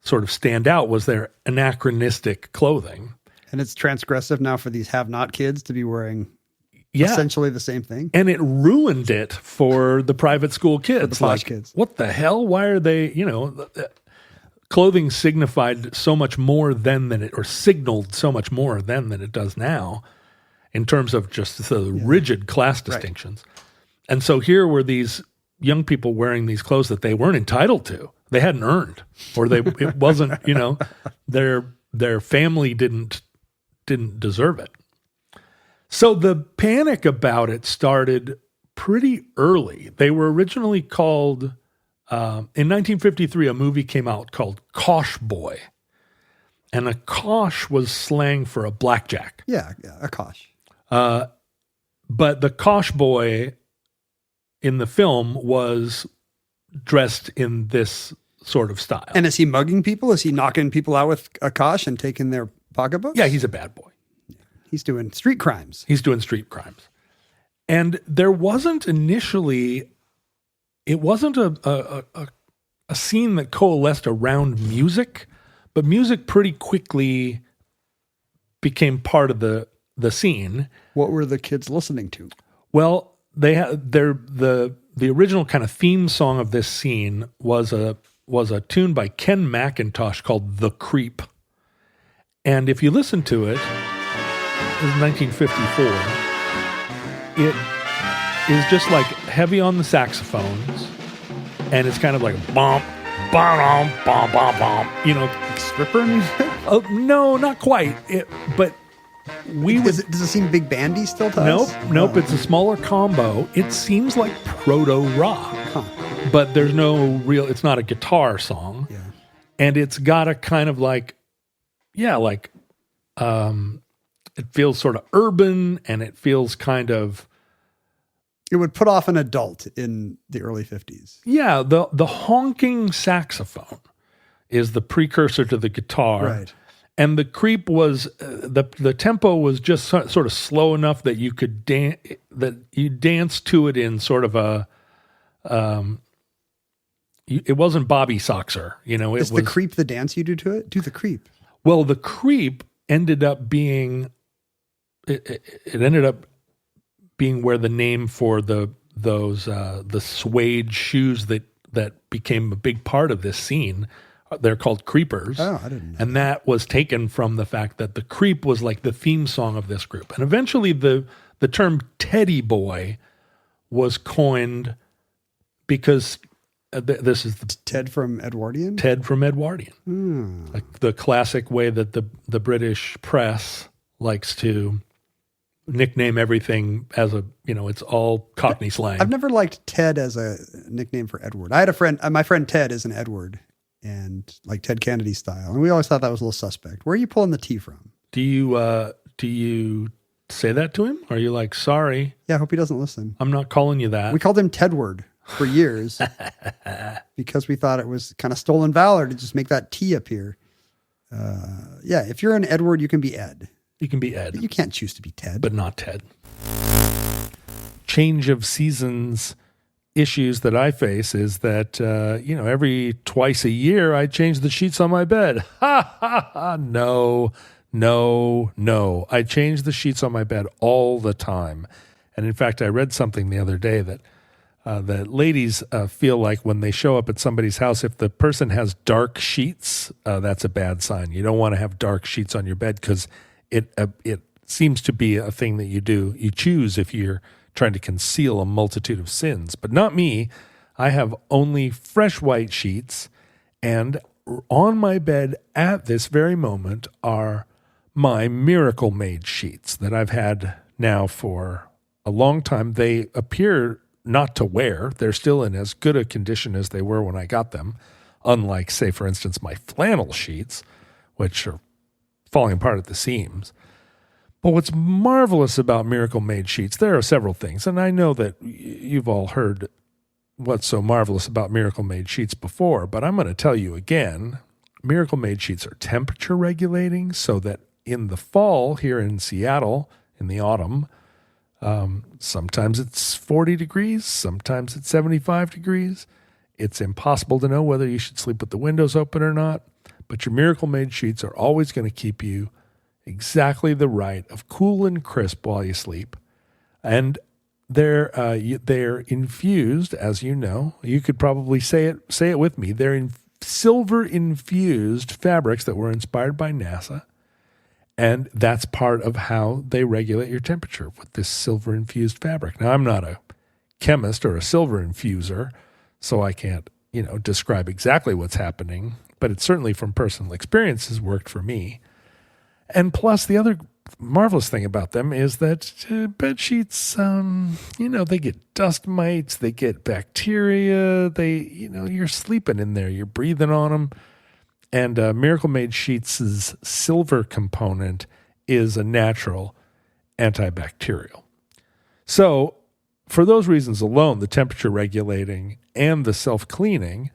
sort of stand out was their anachronistic clothing. And it's transgressive now for these have-not kids to be wearing essentially the same thing. And it ruined it for the private school kids. For the posh kids. What the hell? Why are they, clothing signified so much more then than it, or signaled so much more then than it does now in terms of just the rigid class distinctions. Right. And so here were these young people wearing these clothes that they weren't entitled to. They hadn't earned, or it wasn't, their family didn't deserve it. So the panic about it started pretty early. They were originally called, in 1953, a movie came out called Kosh Boy. And a kosh was slang for a blackjack. Yeah, a kosh. But the Kosh Boy in the film was dressed in this sort of style. And is he mugging people? Is he knocking people out with a kosh and taking their pocketbooks? Yeah, he's a bad boy. He's doing street crimes. And there wasn't initially, it wasn't a scene that coalesced around music, but music pretty quickly became part of the scene. What were the kids listening to? Well, they had the original kind of theme song of this scene was a tune by Ken McIntosh called "The Creep," and if you listen to it, this is 1954. It is just like heavy on the saxophones, and it's kind of like bump, bum, bum, bum, bum. Like stripper music? Oh no, not quite. But does it seem big bandy still to us? Nope. It's a smaller combo. It seems like proto rock, but there's no real. It's not a guitar song. Yeah. And it's got a kind of like, it feels sort of urban, and it feels kind of, it would put off an adult in the early 50s. yeah, the honking saxophone is the precursor to the guitar. Right. And the creep was, the tempo was just sort of slow enough that you could dance to it in sort of a, it wasn't Bobby Soxer, you know. Is the creep the dance you do to it? Do the creep. Well, the creep ended up being, it ended up being where the name for the suede shoes that became a big part of this scene, they're called creepers. Oh, I didn't know. And that was taken from the fact that the creep was like the theme song of this group. And eventually the term teddy boy was coined because this is Ted from Edwardian? Ted from Edwardian. Like the classic way that the British press likes to nickname everything as a, you know, it's all Cockney slang. I've never liked Ted as a nickname for Edward. I had a friend, my friend Ted is an Edward, and like Ted Kennedy style. And we always thought that was a little suspect. Where are you pulling the T from? Do you say that to him? Are you like, sorry, Yeah, I hope he doesn't listen. I'm not calling you that? We called him Tedward for years because we thought it was kind of stolen valor to just make that T appear. Yeah, if you're an Edward, you can be Ed. You can be Ed. But you can't choose to be Ted. But not Ted. Change of seasons issues that I face is that, every twice a year I change the sheets on my bed. Ha, ha, ha. No. I change the sheets on my bed all the time. And in fact, I read something the other day that ladies feel like when they show up at somebody's house, if the person has dark sheets, that's a bad sign. You don't want to have dark sheets on your bed because it seems to be a thing that you choose if you're trying to conceal a multitude of sins. But not me. I have only fresh white sheets, and on my bed at this very moment are my Miracle Made sheets that I've had now for a long time. They appear not to wear. They're still in as good a condition as they were when I got them, unlike, say, for instance, my flannel sheets, which are falling apart at the seams. But what's marvelous about Miracle Made sheets, there are several things, and I know that you've all heard what's so marvelous about Miracle Made sheets before, but I'm going to tell you again, Miracle Made sheets are temperature regulating, so that in the fall here in Seattle, in the autumn, sometimes it's 40 degrees, sometimes it's 75 degrees. It's impossible to know whether you should sleep with the windows open or not, but your Miracle Made sheets are always going to keep you exactly the right of cool and crisp while you sleep. And they're infused, as you know. You could probably say it with me. They're in silver infused fabrics that were inspired by NASA. And that's part of how they regulate your temperature with this silver infused fabric. Now, I'm not a chemist or a silver infuser, so I can't, describe exactly what's happening, but it certainly from personal experience has worked for me. And plus, the other marvelous thing about them is that bed sheets, they get dust mites, they get bacteria, you're sleeping in there, you're breathing on them. And Miracle Made Sheets' silver component is a natural antibacterial. So, for those reasons alone, the temperature regulating and the self-cleaning,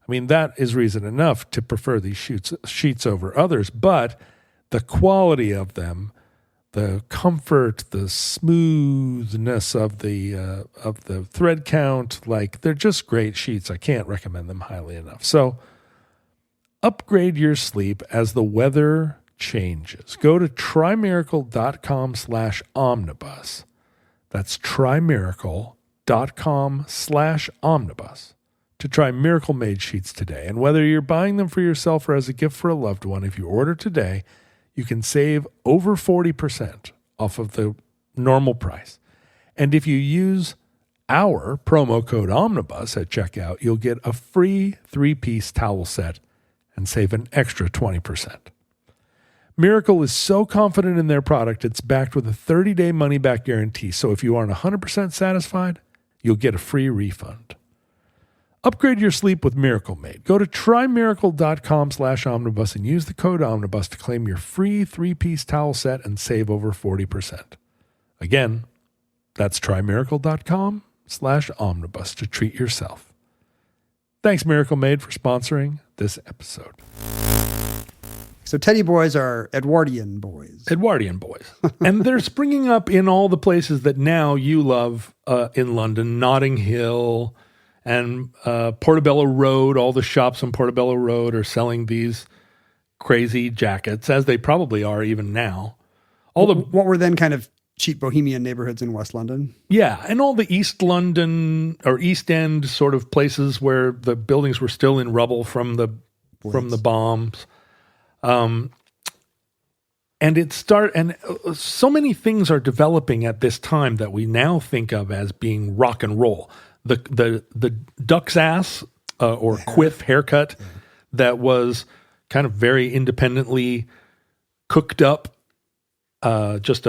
that is reason enough to prefer these sheets over others. But the quality of them, the comfort, the smoothness of the thread count, they're just great sheets. I can't recommend them highly enough. So upgrade your sleep as the weather changes. Go to trymiracle.com/omnibus. That's trymiracle.com/omnibus to try Miracle Made sheets today. And whether you're buying them for yourself or as a gift for a loved one, if you order today, you can save over 40% off of the normal price. And if you use our promo code Omnibus at checkout, you'll get a free 3-piece towel set and save an extra 20%. Miracle is so confident in their product, it's backed with a 30-day money-back guarantee. So if you aren't 100% satisfied, you'll get a free refund. Upgrade your sleep with Miracle Made. Go to trymiracle.com/omnibus and use the code omnibus to claim your free 3-piece towel set and save over 40%. Again, that's trymiracle.com/omnibus to treat yourself. Thanks, Miracle Made, for sponsoring this episode. So teddy boys are Edwardian boys. Edwardian boys. And they're springing up in all the places that now you love in London. Notting Hill and Portobello Road. All the shops on Portobello Road are selling these crazy jackets, as they probably are even now. What were then kind of cheap bohemian neighborhoods in West London? Yeah, and all the East London or East End sort of places where the buildings were still in rubble from the bombs. And so many things are developing at this time that we now think of as being rock and roll. The duck's ass or quiff haircut that was kind of very independently cooked up, just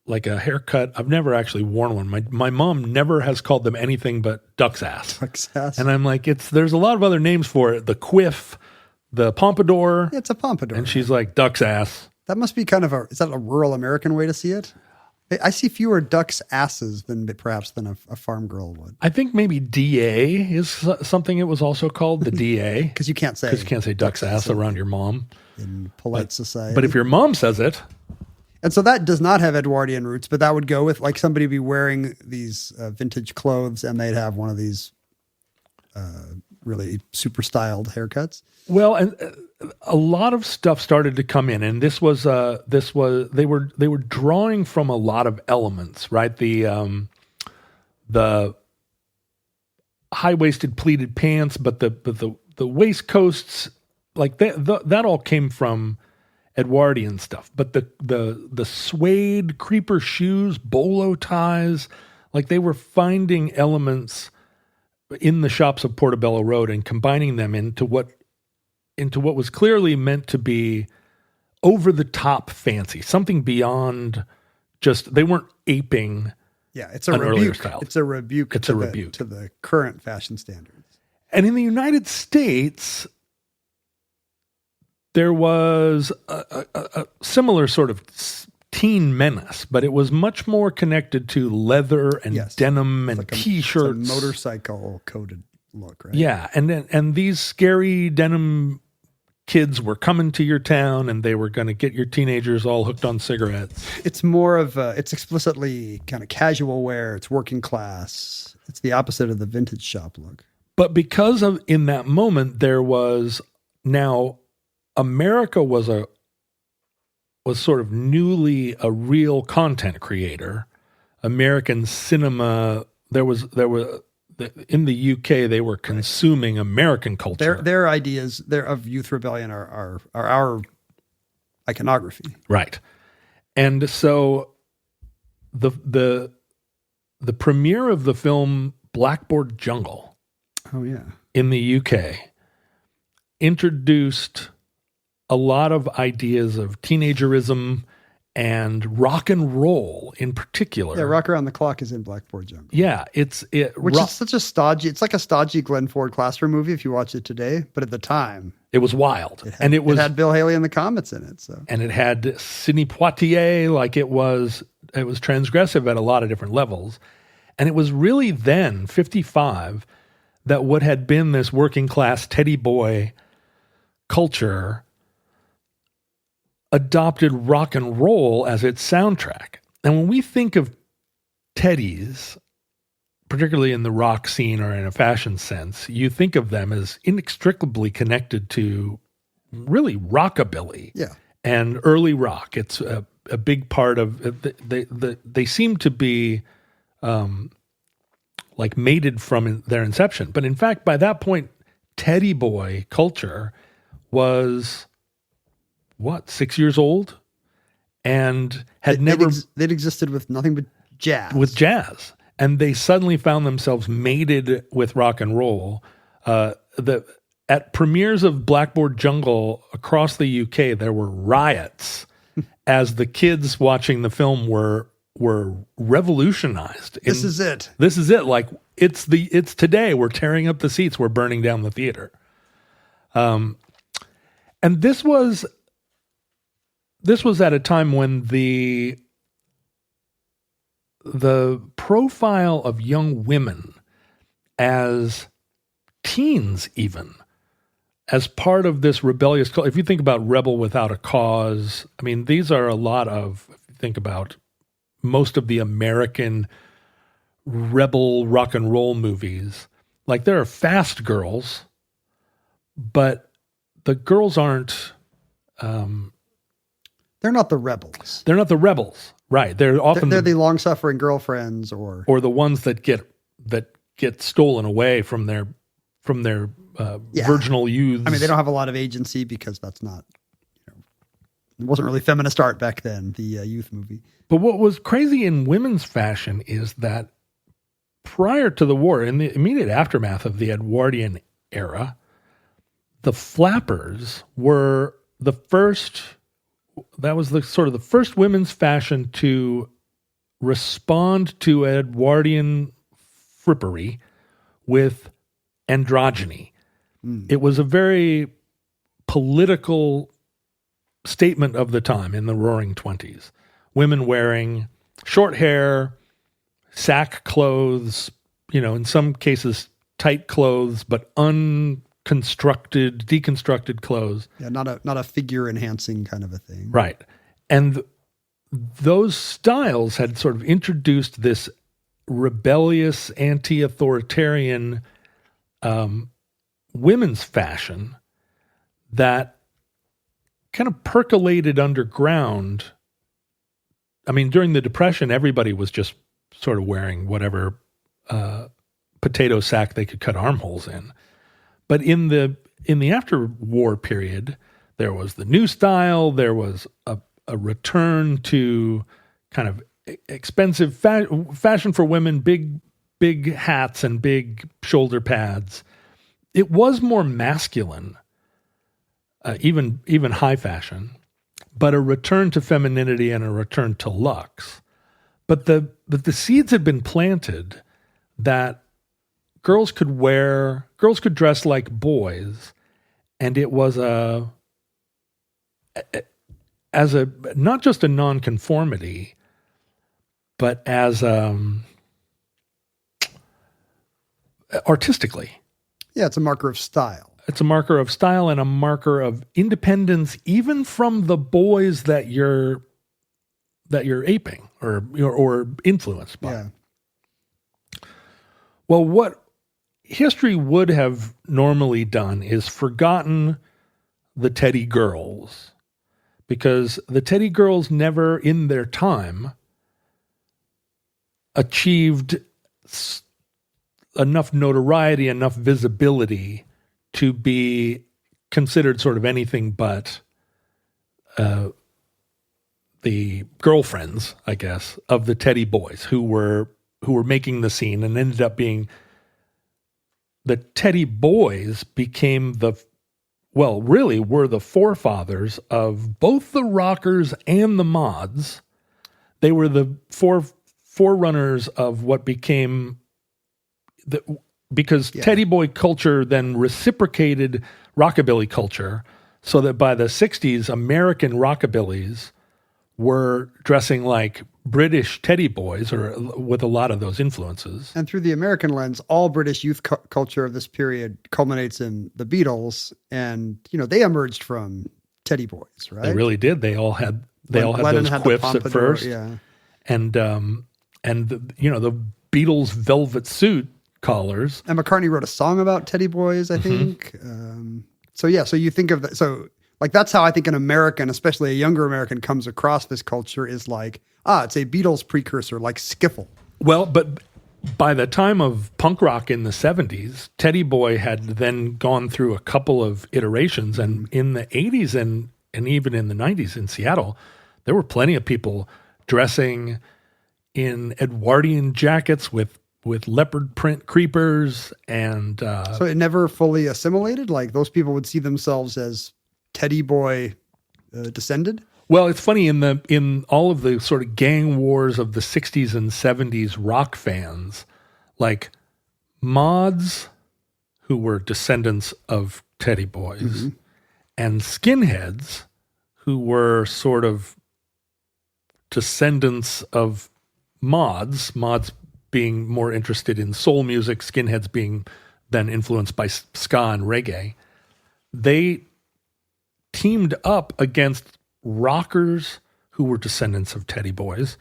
like a haircut. I've never actually worn one. My mom never has called them anything but duck's ass. Duck's ass. And I'm like, there's a lot of other names for it. The quiff, the pompadour. Yeah, it's a pompadour. And she's like, duck's ass. That must be kind of is that a rural American way to see it? I see fewer duck's asses than a farm girl would. I think maybe DA is something it was also called, the DA. Because you can't say duck's ass around your mom. In polite society. But if your mom says it. And so that does not have Edwardian roots, but that would go with like somebody be wearing these vintage clothes and they'd have one of these really super styled haircuts. Well, and a lot of stuff started to come in, and they were drawing from a lot of elements, right? The high-waisted pleated pants, but the waistcoats, like that all came from Edwardian stuff. But the suede creeper shoes, bolo ties, like they were finding elements in the shops of Portobello Road and combining them into what was clearly meant to be over the top fancy, something beyond just, they weren't aping. Yeah, it's a an rebuke. Earlier style. It's a rebuke. To the current fashion standards. And in the United States, there was a similar sort of teen menace, but it was much more connected to leather and denim and T-shirts. It's a motorcycle coated look, right? Yeah, and these scary denim kids were coming to your town, and they were going to get your teenagers all hooked on cigarettes. It's more of it's explicitly kind of casual wear. It's working class. It's the opposite of the vintage shop look. But because of in that moment, there was now America was sort of newly a real content creator. American cinema, there were in the UK, they were consuming American culture. Their ideas of youth rebellion are our iconography. Right. And so the premiere of the film Blackboard Jungle in the UK introduced a lot of ideas of teenagerism and rock and roll in particular. Yeah, Rock Around the Clock is in Blackboard Jungle. Yeah, it's such a stodgy. It's like a stodgy Glenn Ford classroom movie if you watch it today. But at the time, it was wild, it had Bill Haley and the Comets in it. So, and it had Sidney Poitier. Like it was transgressive at a lot of different levels, and it was really then 55 that what had been this working class teddy boy culture adopted rock and roll as its soundtrack. And when we think of teddies, particularly in the rock scene or in a fashion sense, you think of them as inextricably connected to really rockabilly and early rock. It's a big part of they seem to be like mated from their inception. But in fact, by that point, teddy boy culture was 6 years old, and they'd existed with nothing but jazz. With jazz, and they suddenly found themselves mated with rock and roll. At premieres of Blackboard Jungle across the UK, there were riots as the kids watching the film were revolutionized. This is it. This is it. Like it's today. We're tearing up the seats. We're burning down the theater. And this was at a time when the profile of young women as teens, even as part of this rebellious culture. If you think about Rebel Without a Cause, I mean, these are a lot of, if you think about most of the American rebel rock and roll movies, like there are fast girls, but the girls aren't, they're not the rebels. They're not the rebels, right? They're often they're the long-suffering girlfriends, or the ones that get stolen away from their virginal youths. I mean, they don't have a lot of agency because that's not, it wasn't really feminist art back then, the youth movie. But what was crazy in women's fashion is that prior to the war, in the immediate aftermath of the Edwardian era, the flappers were the first. That was the first women's fashion to respond to Edwardian frippery with androgyny. It was a very political statement of the time in the Roaring Twenties. Women wearing short hair, sack clothes, in some cases tight clothes, but deconstructed clothes. Yeah, not a figure enhancing kind of a thing. Right. And those styles had sort of introduced this rebellious, anti-authoritarian women's fashion that kind of percolated underground. I mean, during the Depression, everybody was just sort of wearing whatever potato sack they could cut armholes in. But in the after-war period, there was the new style. There was a return to kind of expensive fashion for women, big hats and big shoulder pads. It was more masculine, even high fashion, but a return to femininity and a return to luxe. But the seeds had been planted that girls could dress like boys, and it was not just a nonconformity, but as artistically. Yeah, it's a marker of style. It's a marker of style and a marker of independence, even from the boys that you're aping or influenced by. Yeah. Well, what history would have normally done is forgotten the Teddy girls, because the Teddy girls never in their time achieved enough notoriety, enough visibility to be considered sort of anything but the girlfriends, I guess, of the Teddy boys who were making the scene, and ended up being the Teddy boys became really were the forefathers of both the rockers and the mods. They were the forerunners of what became because Teddy boy culture then reciprocated rockabilly culture, so that by the 60s, American rockabillys were dressing like British Teddy boys, or with a lot of those influences. And through the American lens, all British youth culture of this period culminates in the Beatles, and they emerged from Teddy boys, right? They really did. They all had those quiffs at first, and the Beatles velvet suit collars. And McCartney wrote a song about Teddy boys, I think. So you think of that. So like that's how I think an American, especially a younger American, comes across this culture is like, it's a Beatles precursor, like skiffle. Well, but by the time of punk rock in the 70s, Teddy Boy had then gone through a couple of iterations. And in the 80s and even in the 90s in Seattle, there were plenty of people dressing in Edwardian jackets with leopard print creepers. And so it never fully assimilated? Like those people would see themselves as Teddy Boy descended? Well, it's funny, in all of the sort of gang wars of the 60s and 70s rock fans, like mods who were descendants of teddy boys and skinheads who were sort of descendants of mods being more interested in soul music, skinheads being then influenced by ska and reggae. They teamed up against rockers who were descendants of teddy boys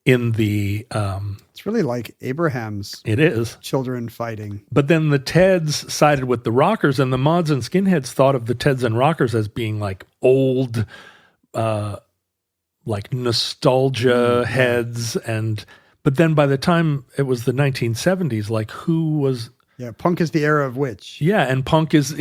in the... it's really like Abraham's it is. children fighting. But then the Teds sided with the rockers, and the mods and skinheads thought of the Teds and rockers as being like old, like nostalgia heads. But then by the time it was the 1970s, like who was... Yeah, punk is the era of which. Yeah, and punk is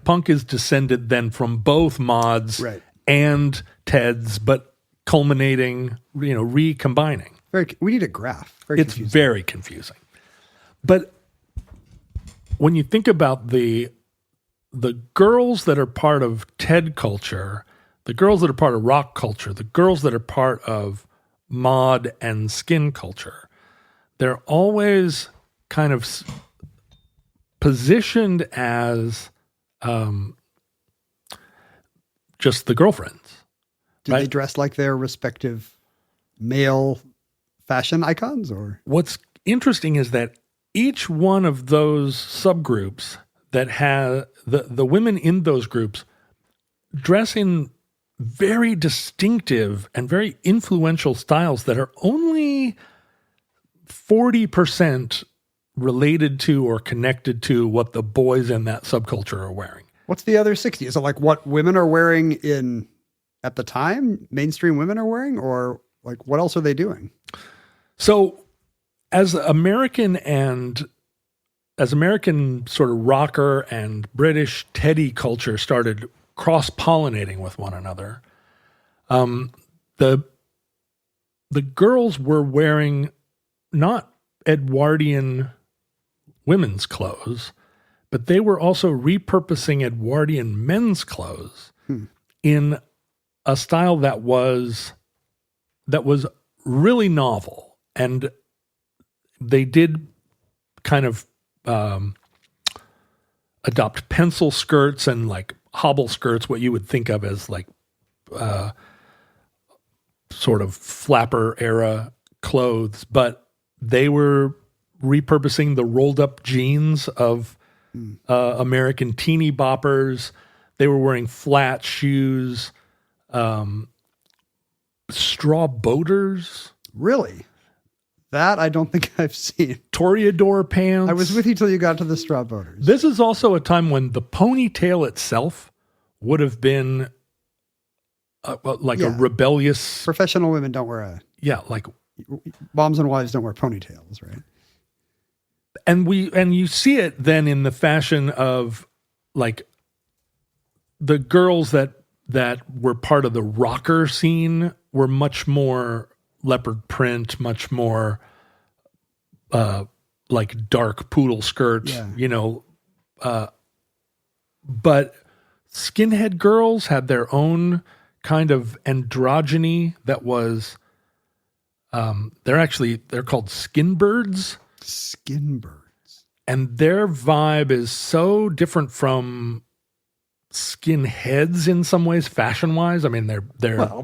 punk is descended then from both mods and Teds, but culminating, recombining. We need a graph. It's very confusing. But when you think about the girls that are part of Ted culture, the girls that are part of rock culture, the girls that are part of mod and skin culture, they're always kind of positioned as just the girlfriends. Do they dress like their respective male fashion icons? Or what's interesting is that each one of those subgroups that have the women in those groups dress in very distinctive and very influential styles that are only 40% related to or connected to what the boys in that subculture are wearing. What's the other 60? Is it like what women are wearing at the time, mainstream women are wearing, or like what else are they doing? So as American sort of rocker and British teddy culture started cross-pollinating with one another, the girls were wearing not Edwardian women's clothes, but they were also repurposing Edwardian men's clothes in a style that was really novel. And they did kind of adopt pencil skirts and like hobble skirts, what you would think of as like sort of flapper era clothes, but they were repurposing the rolled up jeans of American teeny boppers. They were wearing flat shoes, straw boaters. Really? That I don't think I've seen. Toreador pants. I was with you till you got to the straw boaters. This is also a time when the ponytail itself would have been a rebellious... Professional women don't wear moms and wives don't wear ponytails, right? And you see it then in the fashion of like the girls that were part of the rocker scene were much more leopard print, much more like dark poodle skirts, but skinhead girls had their own kind of androgyny that was they're called skin birds. Skin birds. And their vibe is so different from skinheads in some ways, fashion-wise. I mean, they're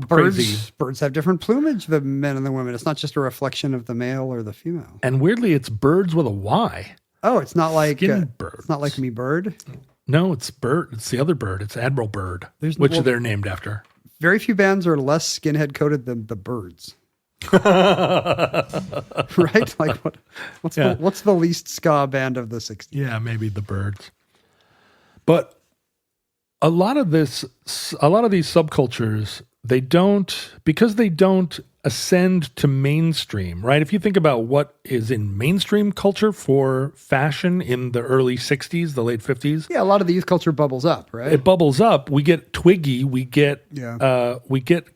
crazy. Birds have different plumage, the men and the women. It's not just a reflection of the male or the female. And weirdly, it's birds with a Y. Oh, it's not like birds. It's not like me bird. No, it's bird. It's the other bird. It's Admiral Byrd, which they're named after. Very few bands are less skinhead coded than the Birds. Right? Like what's the least ska band of the 60s? Yeah, maybe the Birds. But a lot of these subcultures, they don't ascend to mainstream, right? If you think about what is in mainstream culture for fashion in the early 60s, the late 50s. Yeah, a lot of the youth culture bubbles up, right? It bubbles up. We get Twiggy, we get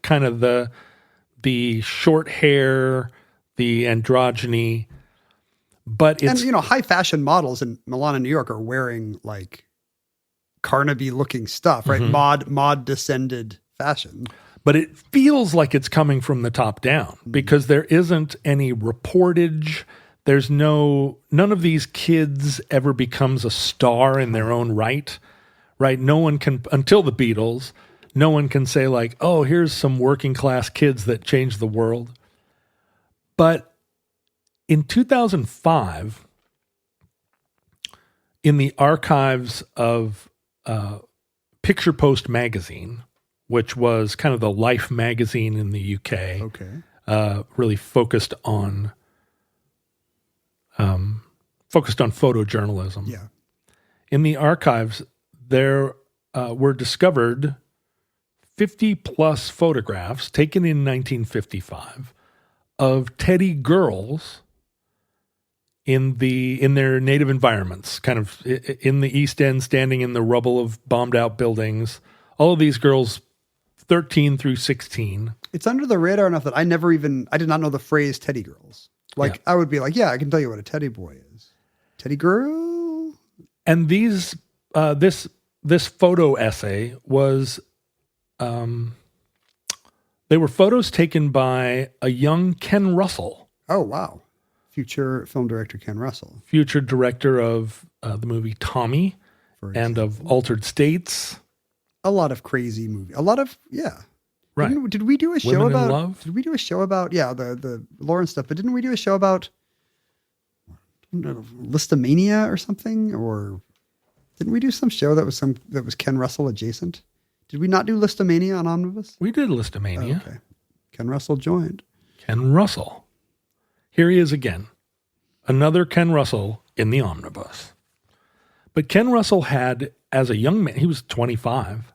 kind of the short hair, the androgyny, but it's... And, high fashion models in Milan and New York are wearing like Carnaby looking stuff, right? Mod descended fashion. But it feels like it's coming from the top down because there isn't any reportage. none of these kids ever becomes a star in their own right? No one can, until the Beatles, no one can say like, oh, here's some working class kids that changed the world. But in 2005, in the archives of Picture Post magazine, which was kind of the Life magazine in the UK, really focused on photojournalism. Yeah. In the archives, there were discovered 50 plus photographs taken in 1955 of teddy girls in their native environments, kind of in the East End, standing in the rubble of bombed out buildings. All of these girls, 13 through 16. It's under the radar enough that I did not know the phrase teddy girls. Like, I would be like, yeah, I can tell you what a teddy boy is. Teddy girl? And these, this photo essay was, they were photos taken by a young Ken Russell. Oh, wow. Future film director Ken Russell. Future director of the movie Tommy and of Altered States. A lot of crazy movies. A lot of, yeah. Right. Did we do a show Women in about Love? Did we do a show about the Lawrence stuff? But didn't we do a show about Listomania or something? Or didn't we do some show that was Ken Russell adjacent? Did we not do Listomania on Omnibus? We did Listomania. Oh, okay. Ken Russell joined. Ken Russell. Here he is again. Another Ken Russell in the Omnibus. But Ken Russell had, as a young man, he was 25,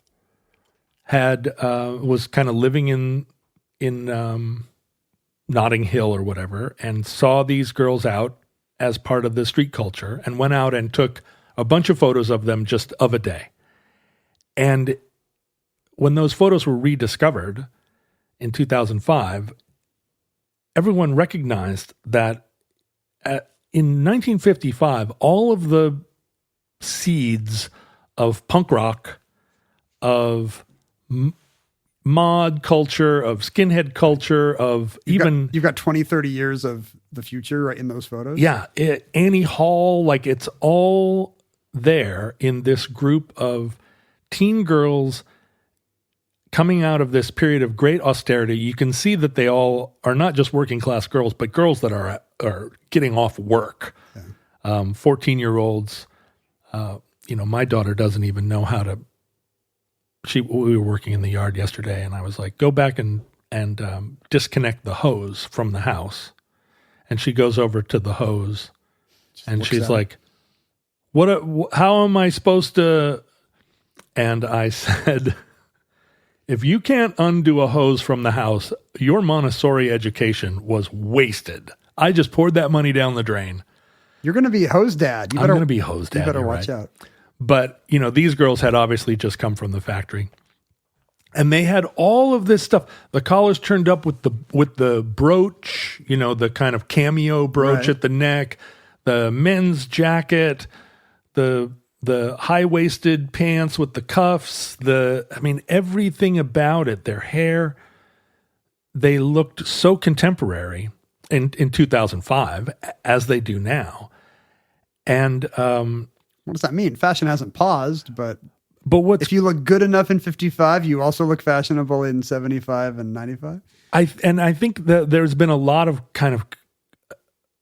was kind of living in Notting Hill or whatever, and saw these girls out as part of the street culture, and went out and took a bunch of photos of them just of a day. And when those photos were rediscovered in 2005, everyone recognized that in 1955, all of the seeds of punk rock, of mod culture, of skinhead culture, of you've got 20, 30 years of the future right in those photos. Yeah. Annie Hall, like it's all there in this group of teen girls coming out of this period of great austerity. You can see that they all are not just working class girls, but girls that are getting off work. Yeah. 14-year-olds. My daughter doesn't even know how to. We were working in the yard yesterday, and I was like, "Go back and disconnect the hose from the house." And she goes over to the hose, and she's like, "What? How am I supposed to?" And I said, if you can't undo a hose from the house, your Montessori education was wasted. I just poured that money down the drain. You're going to be hose dad. I'm going to be hose dad. You better watch out. But, these girls had obviously just come from the factory. And they had all of this stuff. The collars turned up with the brooch, the kind of cameo brooch at the neck, the men's jacket, the high-waisted pants with the cuffs, everything about it, their hair, they looked so contemporary in 2005 as they do now. And what does that mean? Fashion hasn't paused, but if you look good enough in 55, you also look fashionable in 75 and 95? I think that there's been a lot of kind of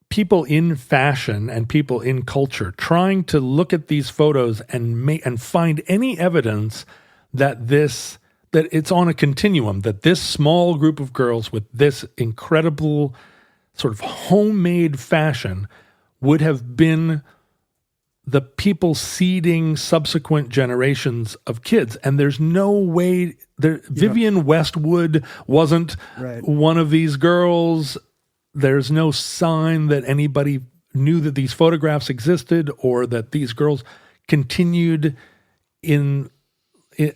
people in fashion and people in culture trying to look at these photos and find any evidence that it's on a continuum, that this small group of girls with this incredible sort of homemade fashion would have been the people seeding subsequent generations of kids. And there's no way Vivienne Westwood wasn't one of these girls. There's no sign that anybody knew that these photographs existed or that these girls continued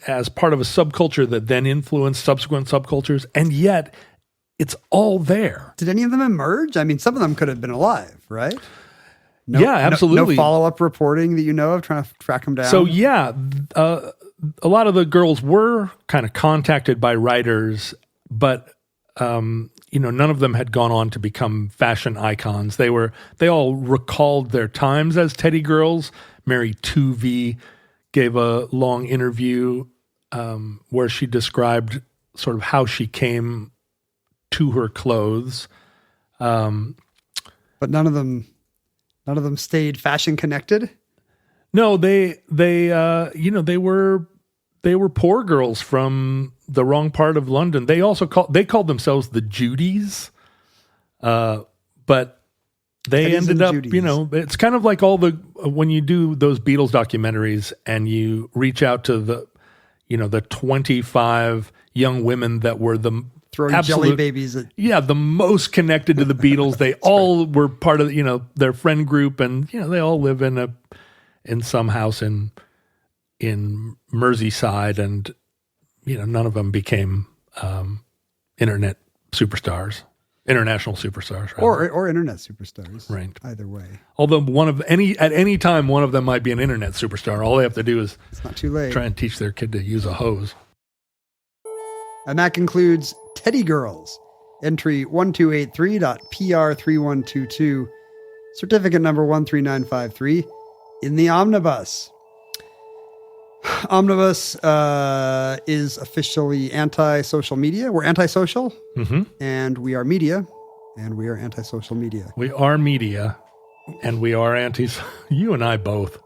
as part of a subculture that then influenced subsequent subcultures. And yet it's all there. Did any of them emerge? I mean, some of them could have been alive, right? Yeah, absolutely. No follow-up reporting that you know of trying to track them down? So yeah, a lot of the girls were kind of contacted by writers, but none of them had gone on to become fashion icons. They all recalled their times as Teddy girls. Mary 2V gave a long interview where she described sort of how she came to her clothes. But none of them stayed fashion connected. No, they were poor girls from the wrong part of London. They called themselves the Judies, but they ended up, Judies. It's kind of like when you do those Beatles documentaries and you reach out to the 25 young women that were the throwing jelly babies at the most connected to the Beatles. They all were part of their friend group, and they all live in some house in Merseyside, and none of them became international superstars, rather. or internet superstars, right? Either way, although at any time one of them might be an internet superstar. All they have to do is it's not too late. Try and teach their kid to use a hose. And that concludes Teddy Girls, entry 1283.PR3122, certificate number 13953, in the Omnibus. Omnibus is officially anti-social media. We're antisocial, and we are media, and we are antisocial media. We are media, and we are you and I both.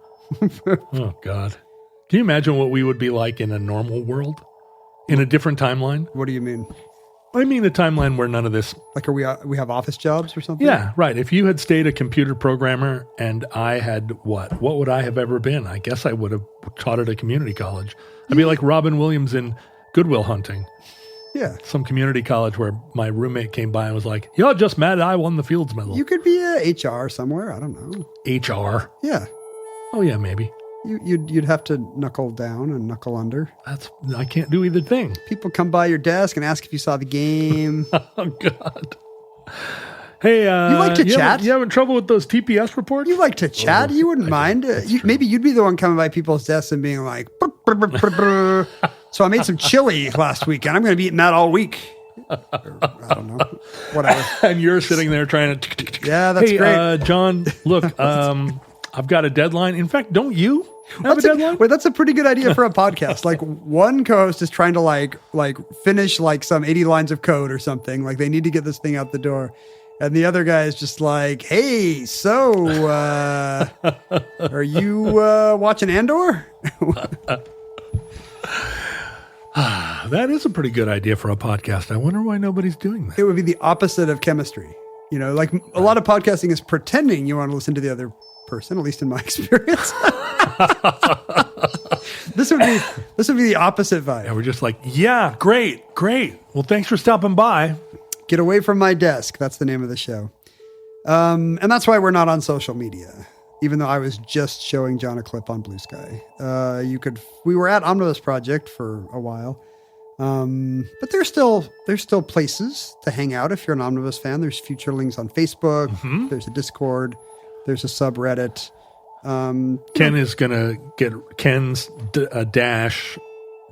Oh, God. Can you imagine what we would be like in a normal world? In a different timeline? What do you mean? I mean a timeline where none of this... Like, we have office jobs or something? Yeah, right. If you had stayed a computer programmer and I had what would I have ever been? I guess I would have taught at a community college. I'd be like Robin Williams in Good Will Hunting. Yeah. Some community college where my roommate came by and was like, "You're just mad I won the Fields Medal." You could be a HR somewhere. I don't know. HR? Yeah. Oh, yeah, maybe. You'd have to knuckle down and knuckle under. I can't do either thing. People come by your desk and ask if you saw the game. Oh, God. Hey, you like to chat? You having trouble with those TPS reports? You like to chat? You wouldn't mind. Maybe you'd be the one coming by people's desks and being like, "Brr, brr, brr, brr, brr. So I made some chili last weekend. I'm going to be eating that all week." Or, I don't know. Whatever. And you're sitting there trying to... Yeah, that's great. John, look, I've got a deadline. In fact, don't you have a deadline? That's a pretty good idea for a podcast. Like, one co-host is trying to like finish like some 80 lines of code or something. Like, they need to get this thing out the door. And the other guy is just like, "Hey, so are you watching Andor?" That is a pretty good idea for a podcast. I wonder why nobody's doing that. It would be the opposite of chemistry. Like a lot of podcasting is pretending you want to listen to the other person, at least in my experience. This would be the opposite vibe. Yeah, we're just like, yeah, great. Well, thanks for stopping by. Get away from my desk. That's the name of the show. And that's why we're not on social media, even though I was just showing John a clip on Blue Sky. We were at Omnibus Project for a while. But there's still places to hang out if you're an Omnibus fan. There's future links on Facebook. Mm-hmm. There's a Discord. There's a subreddit. Ken is going to get Ken's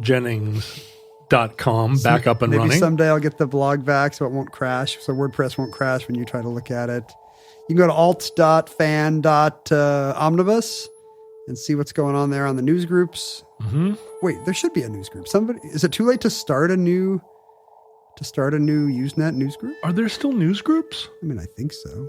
Jennings.com back up and maybe running. Someday I'll get the blog back so it won't crash. So WordPress won't crash when you try to look at it. You can go to alt.fan.omnibus and see what's going on there on the news groups. Mm-hmm. Wait, there should be a news group. Is it too late to start a new Usenet news group? Are there still news groups? I mean, I think so.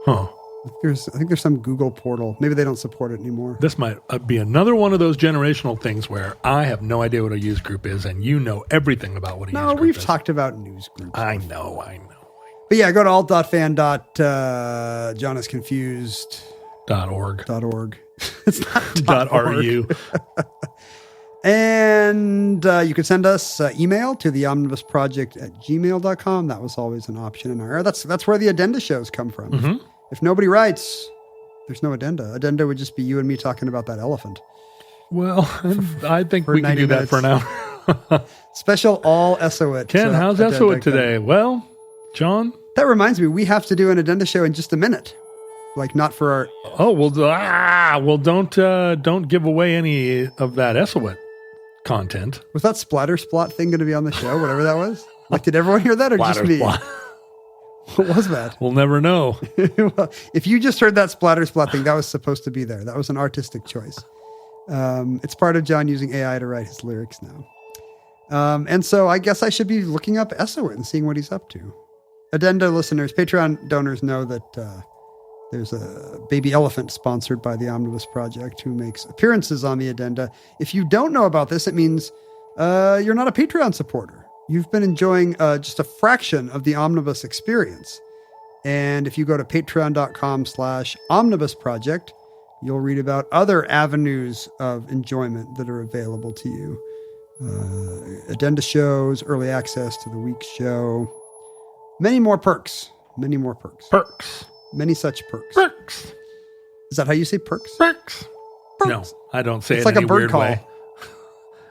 Huh. I think there's some Google portal. Maybe they don't support it anymore. This might be another one of those generational things where I have no idea what a use group is, and you know everything about what a use group is. No, we've talked about news groups. I know. But yeah, go to alt.fan.JohnIsConfused.org. It's not .ru. And you can send us email to the omnibusproject@gmail.com. That was always an option in our era. That's where the addenda shows come from. Mm-hmm. If nobody writes, there's no addenda. Addenda would just be you and me talking about that elephant. Well, I think we can do that for now. Special all Esowit. Ken, how's Esowit today? Well, John? That reminds me, we have to do an addenda show in just a minute. Like, not for our... Oh, well, don't give away any of that Esowit content. Was that Splatter Splot thing going to be on the show, whatever that was? Like, did everyone hear that or just me? What was that? We'll never know. Well, if you just heard that splatter splat thing, that was supposed to be there. That was an artistic choice. It's part of John using AI to write his lyrics now. And so I guess I should be looking up Esowit and seeing what he's up to. Addenda listeners, Patreon donors know that there's a baby elephant sponsored by the Omnibus Project who makes appearances on the Addenda. If you don't know about this, it means you're not a Patreon supporter. You've been enjoying just a fraction of the Omnibus experience. And if you go to patreon.com/Omnibus Project, you'll read about other avenues of enjoyment that are available to you. Addenda shows, early access to the week's show, many more perks. Perks. Many such perks. Perks. Is that how you say perks? Perks. Perks. No, I don't say It's it like any a bird weird call. way.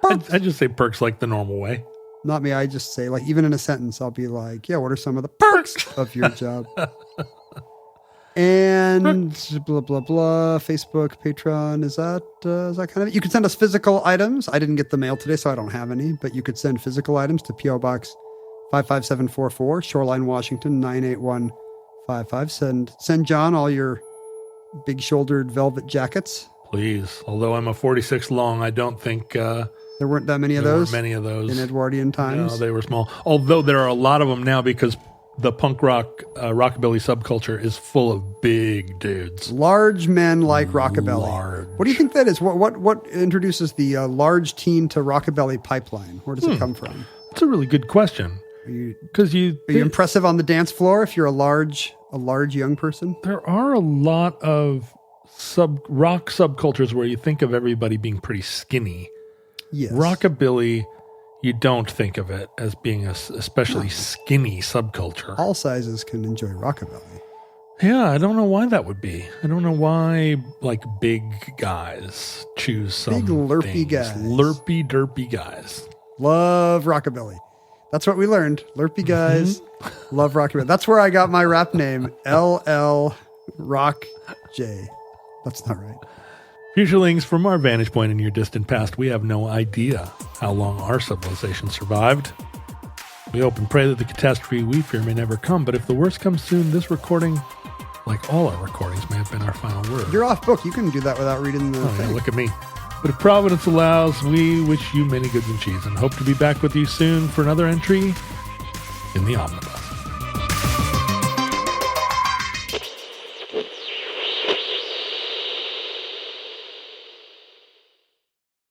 I just say perks like the normal way. Not me. I just say, like, even in a sentence, I'll be like, yeah, what are some of the perks of your job? And blah, blah, blah. Facebook, Patreon. Is that kind of it? You can send us physical items. I didn't get the mail today, so I don't have any, but you could send physical items to P.O. Box 55744, Shoreline, Washington, 98155. Send John all your big-shouldered velvet jackets. Please. Although I'm a 46 long, I don't think There weren't that many of there those were many of those in Edwardian times. No, they were small. Although there are a lot of them now because the punk rock rockabilly subculture is full of big dudes. Large men like rockabilly. Large. What do you think that is? What introduces the large teen to rockabilly pipeline? Where does it come from? That's a really good question. Are you Because are you impressive on the dance floor if you're a large young person? there are a lot of rock subcultures where you think of everybody being pretty skinny. Yes. Rockabilly, you don't think of it as being a especially skinny subculture. All sizes can enjoy rockabilly. Yeah, I don't know why that would be. I don't know why, like, big guys choose some Big lurpy things. guys. Lurpy, derpy guys. Love rockabilly. That's what we learned. Lurpy guys love rockabilly. That's where I got my rap name, LL Rock J. That's not right. Futurelings, from our vantage point in your distant past, we have no idea how long our civilization survived. We hope and pray that the catastrophe we fear may never come, but if the worst comes soon, this recording, like all our recordings, may have been our final word. You're off book. You can do that without reading the Oh, yeah, thing. look at me. But if Providence allows, we wish you many goods and cheese and hope to be back with you soon for another entry in the Omnibus.